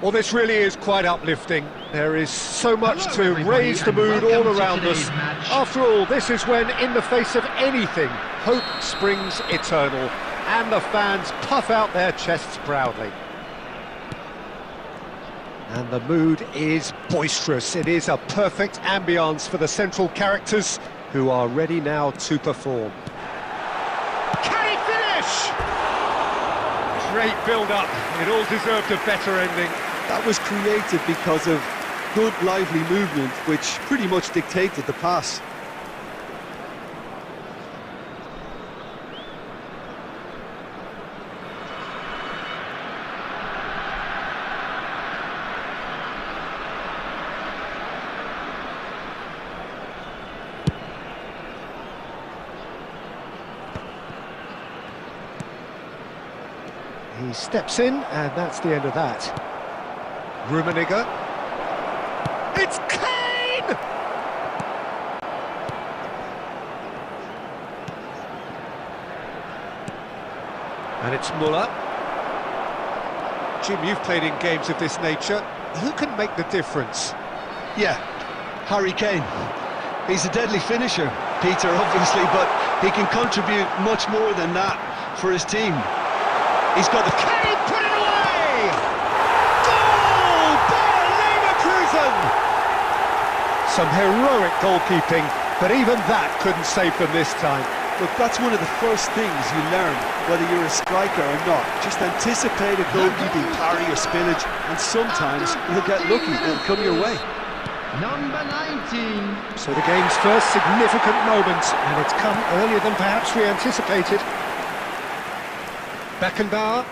Well, this really is quite uplifting. There is so much Hello, to everybody, raise the and mood all welcome to around us. today's match. After all, this is when, in the face of anything, hope springs eternal, and the fans puff out their chests proudly. And the mood is boisterous. It is a perfect ambience for the central characters, who are ready now to perform. Can he finish? Great build-up. It all deserved a better ending. That was created because of good, lively movement, which pretty much dictated the pass. He steps in, and that's the end of that. Rummenigge. It's Kane! And it's Muller. Jim, you've played in games of this nature. Who can make the difference? Yeah, Harry Kane. He's a deadly finisher, Peter, obviously, but he can contribute much more than that for his team. He's got the... Kane put it away! Goal! Bayer Leverkusen! Some heroic goalkeeping, but even that couldn't save them this time. Look, that's one of the first things you learn, whether you're a striker or not. Just anticipate a goalkeeping parry or spillage, and sometimes you'll get lucky, it'll come your way. Number 19. So the game's first significant moment, and it's come earlier than perhaps we anticipated. Beckenbauer.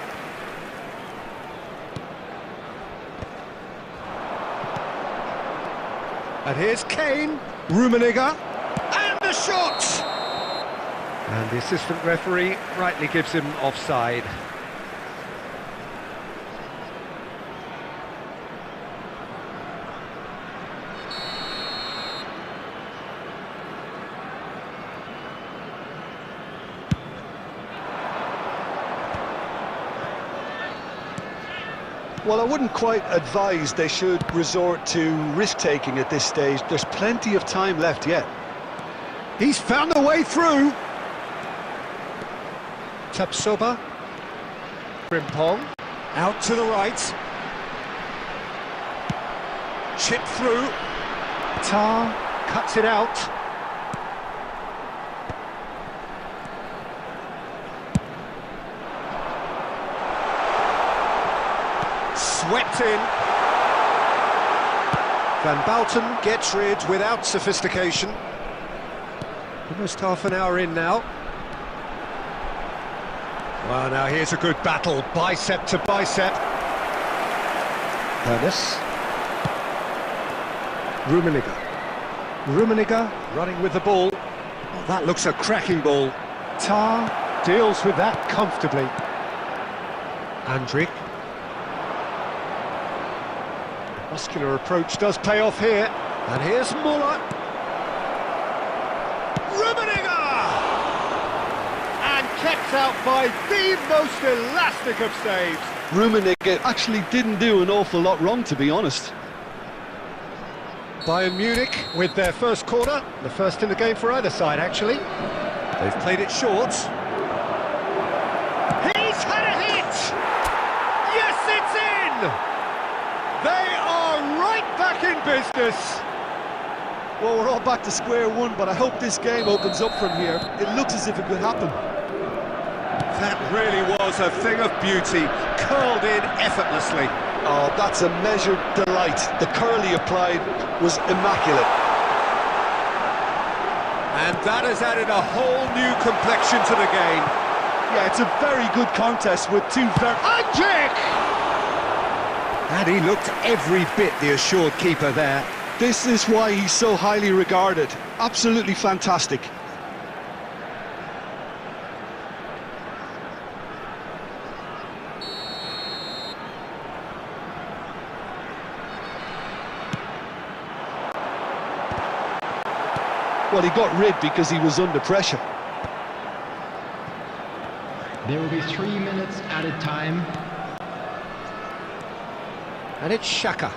And here's Kane, Rummenigge, and the shot! And the assistant referee rightly gives him offside. Well, I wouldn't quite advise they should resort to risk-taking at this stage. There's plenty of time left yet. He's found a way through. Tapsoba. Frimpong. Out to the right. Chip through. Tar cuts it out. Swept in. Van Bouten gets rid without sophistication. Almost half an hour in now. Well, now here's a good battle, bicep to bicep. Ernest. Rummenigge running with the ball. Oh, that looks a cracking ball. Tar deals with that comfortably. Andrik. Muscular approach does pay off here. And here's Muller. Rummenigge! And kept out by the most elastic of saves. Rummenigge actually didn't do an awful lot wrong, to be honest. Bayern Munich with their first corner, the first in the game for either side, actually. They've played it short. He's had a hit! Yes, it's in! They are right back in business. Well, we're all back to square one, but I hope this game opens up from here. It looks as if it could happen. That really was a thing of beauty, curled in effortlessly. Oh, that's a measured delight. The curl he applied was immaculate. And that has added a whole new complexion to the game. Yeah, it's a very good contest with two very... Andrik! And he looked every bit the assured keeper there. This is why he's so highly regarded. Absolutely fantastic. Well, he got rid because he was under pressure. There will be 3 minutes added time. And it's Xhaka.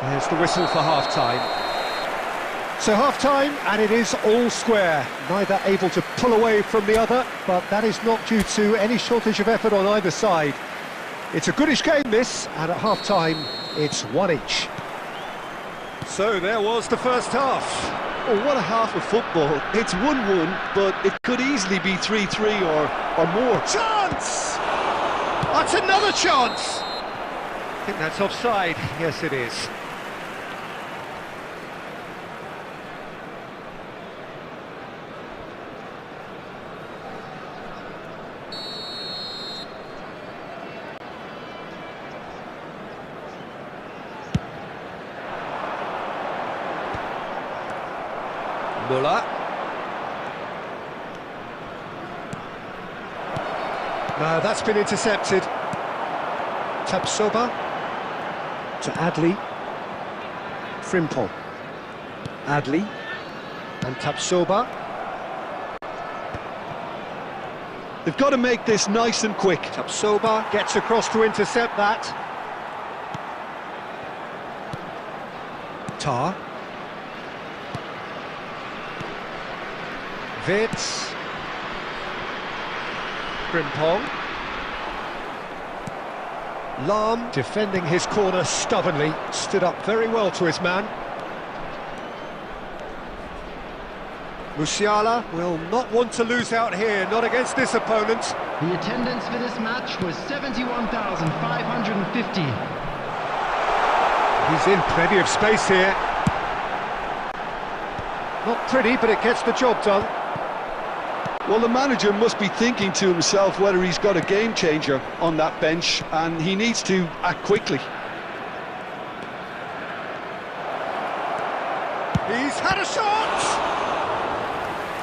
There's the whistle for half-time. So half-time, and it is all square. Neither able to pull away from the other, but that is not due to any shortage of effort on either side. It's a goodish game, this, and at half-time, it's one each. So there was the first half. Oh, what a half of football. It's 1-1, but it could easily be 3-3 or more. Chance! That's another chance! I think that's offside. Yes, it is. Muller. No, that's been intercepted. Tapsoba to Adli. Frimpong. Adli and Tapsoba. They've got to make this nice and quick. Tapsoba gets across to intercept that. Tar. Wits. Frimpong. Lahm, defending his corner stubbornly, stood up very well to his man. Musiala will not want to lose out here, not against this opponent. The attendance for this match was 71,550. He's in plenty of space here. Not pretty, but it gets the job done. Well, the manager must be thinking to himself whether he's got a game changer on that bench, and he needs to act quickly. He's had a shot!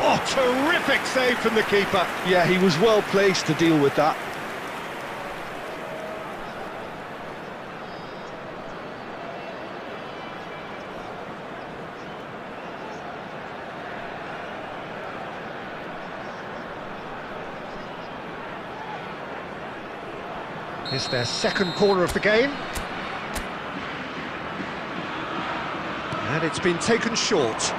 Oh, terrific save from the keeper. Yeah, he was well placed to deal with that. It's their second corner of the game. And it's been taken short.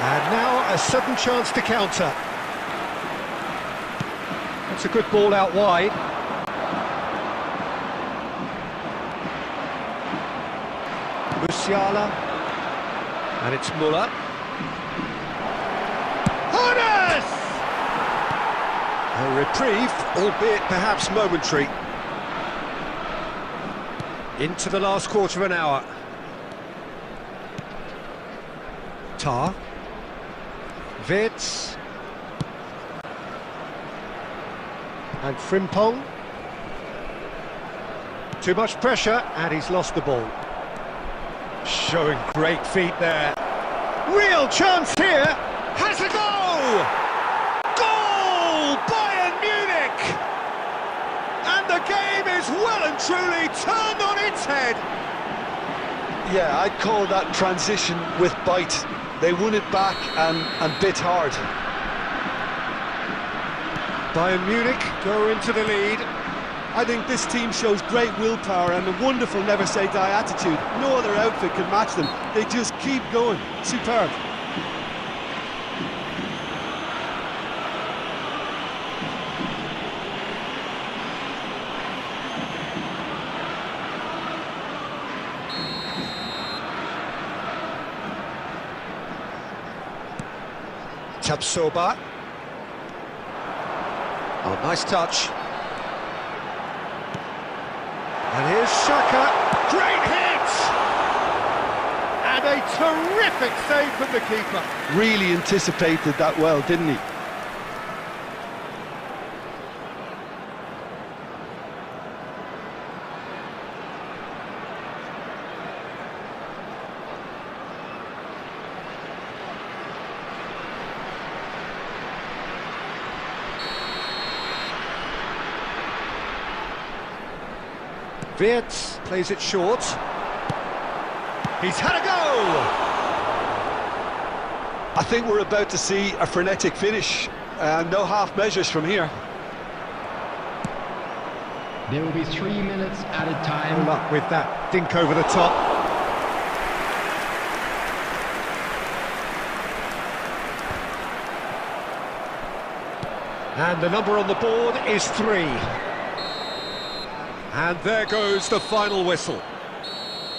And now a sudden chance to counter. That's a good ball out wide. Musiala. And it's Muller. Hones! A reprieve, albeit perhaps momentary. Into the last quarter of an hour. Tar. Wits. And Frimpong. Too much pressure, and he's lost the ball. Showing great feet there. Real chance here. Has a goal! Goal! Bayern Munich! And the game is well and truly turned on its head. Yeah, I'd call that transition with bite. They won it back and bit hard. Bayern Munich go into the lead. I think this team shows great willpower and a wonderful never-say-die attitude. No other outfit can match them. They just keep going. Superb. Tabsoba. Oh, nice touch. And here's Shaka. Great hit! And a terrific save from the keeper. Really anticipated that well, didn't he? Wirtz plays it short. He's had a go! I think we're about to see a frenetic finish. No half measures from here. There will be 3 minutes added time. Good luck with that dink over the top. And the number on the board is 3. And there goes the final whistle.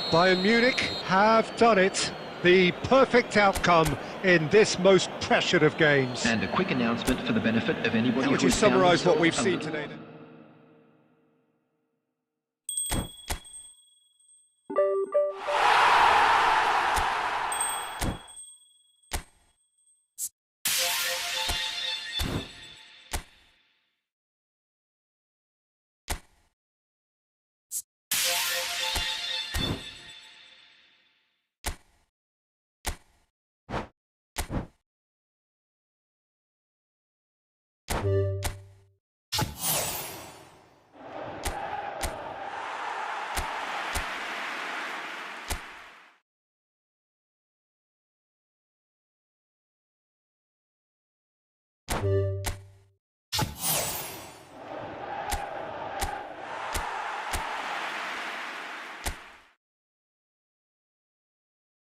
Bayern Munich have done it. The perfect outcome in this most pressured of games. And a quick announcement for the benefit of anybody How would who you has found summarise what themselves we've a seen little- today? then?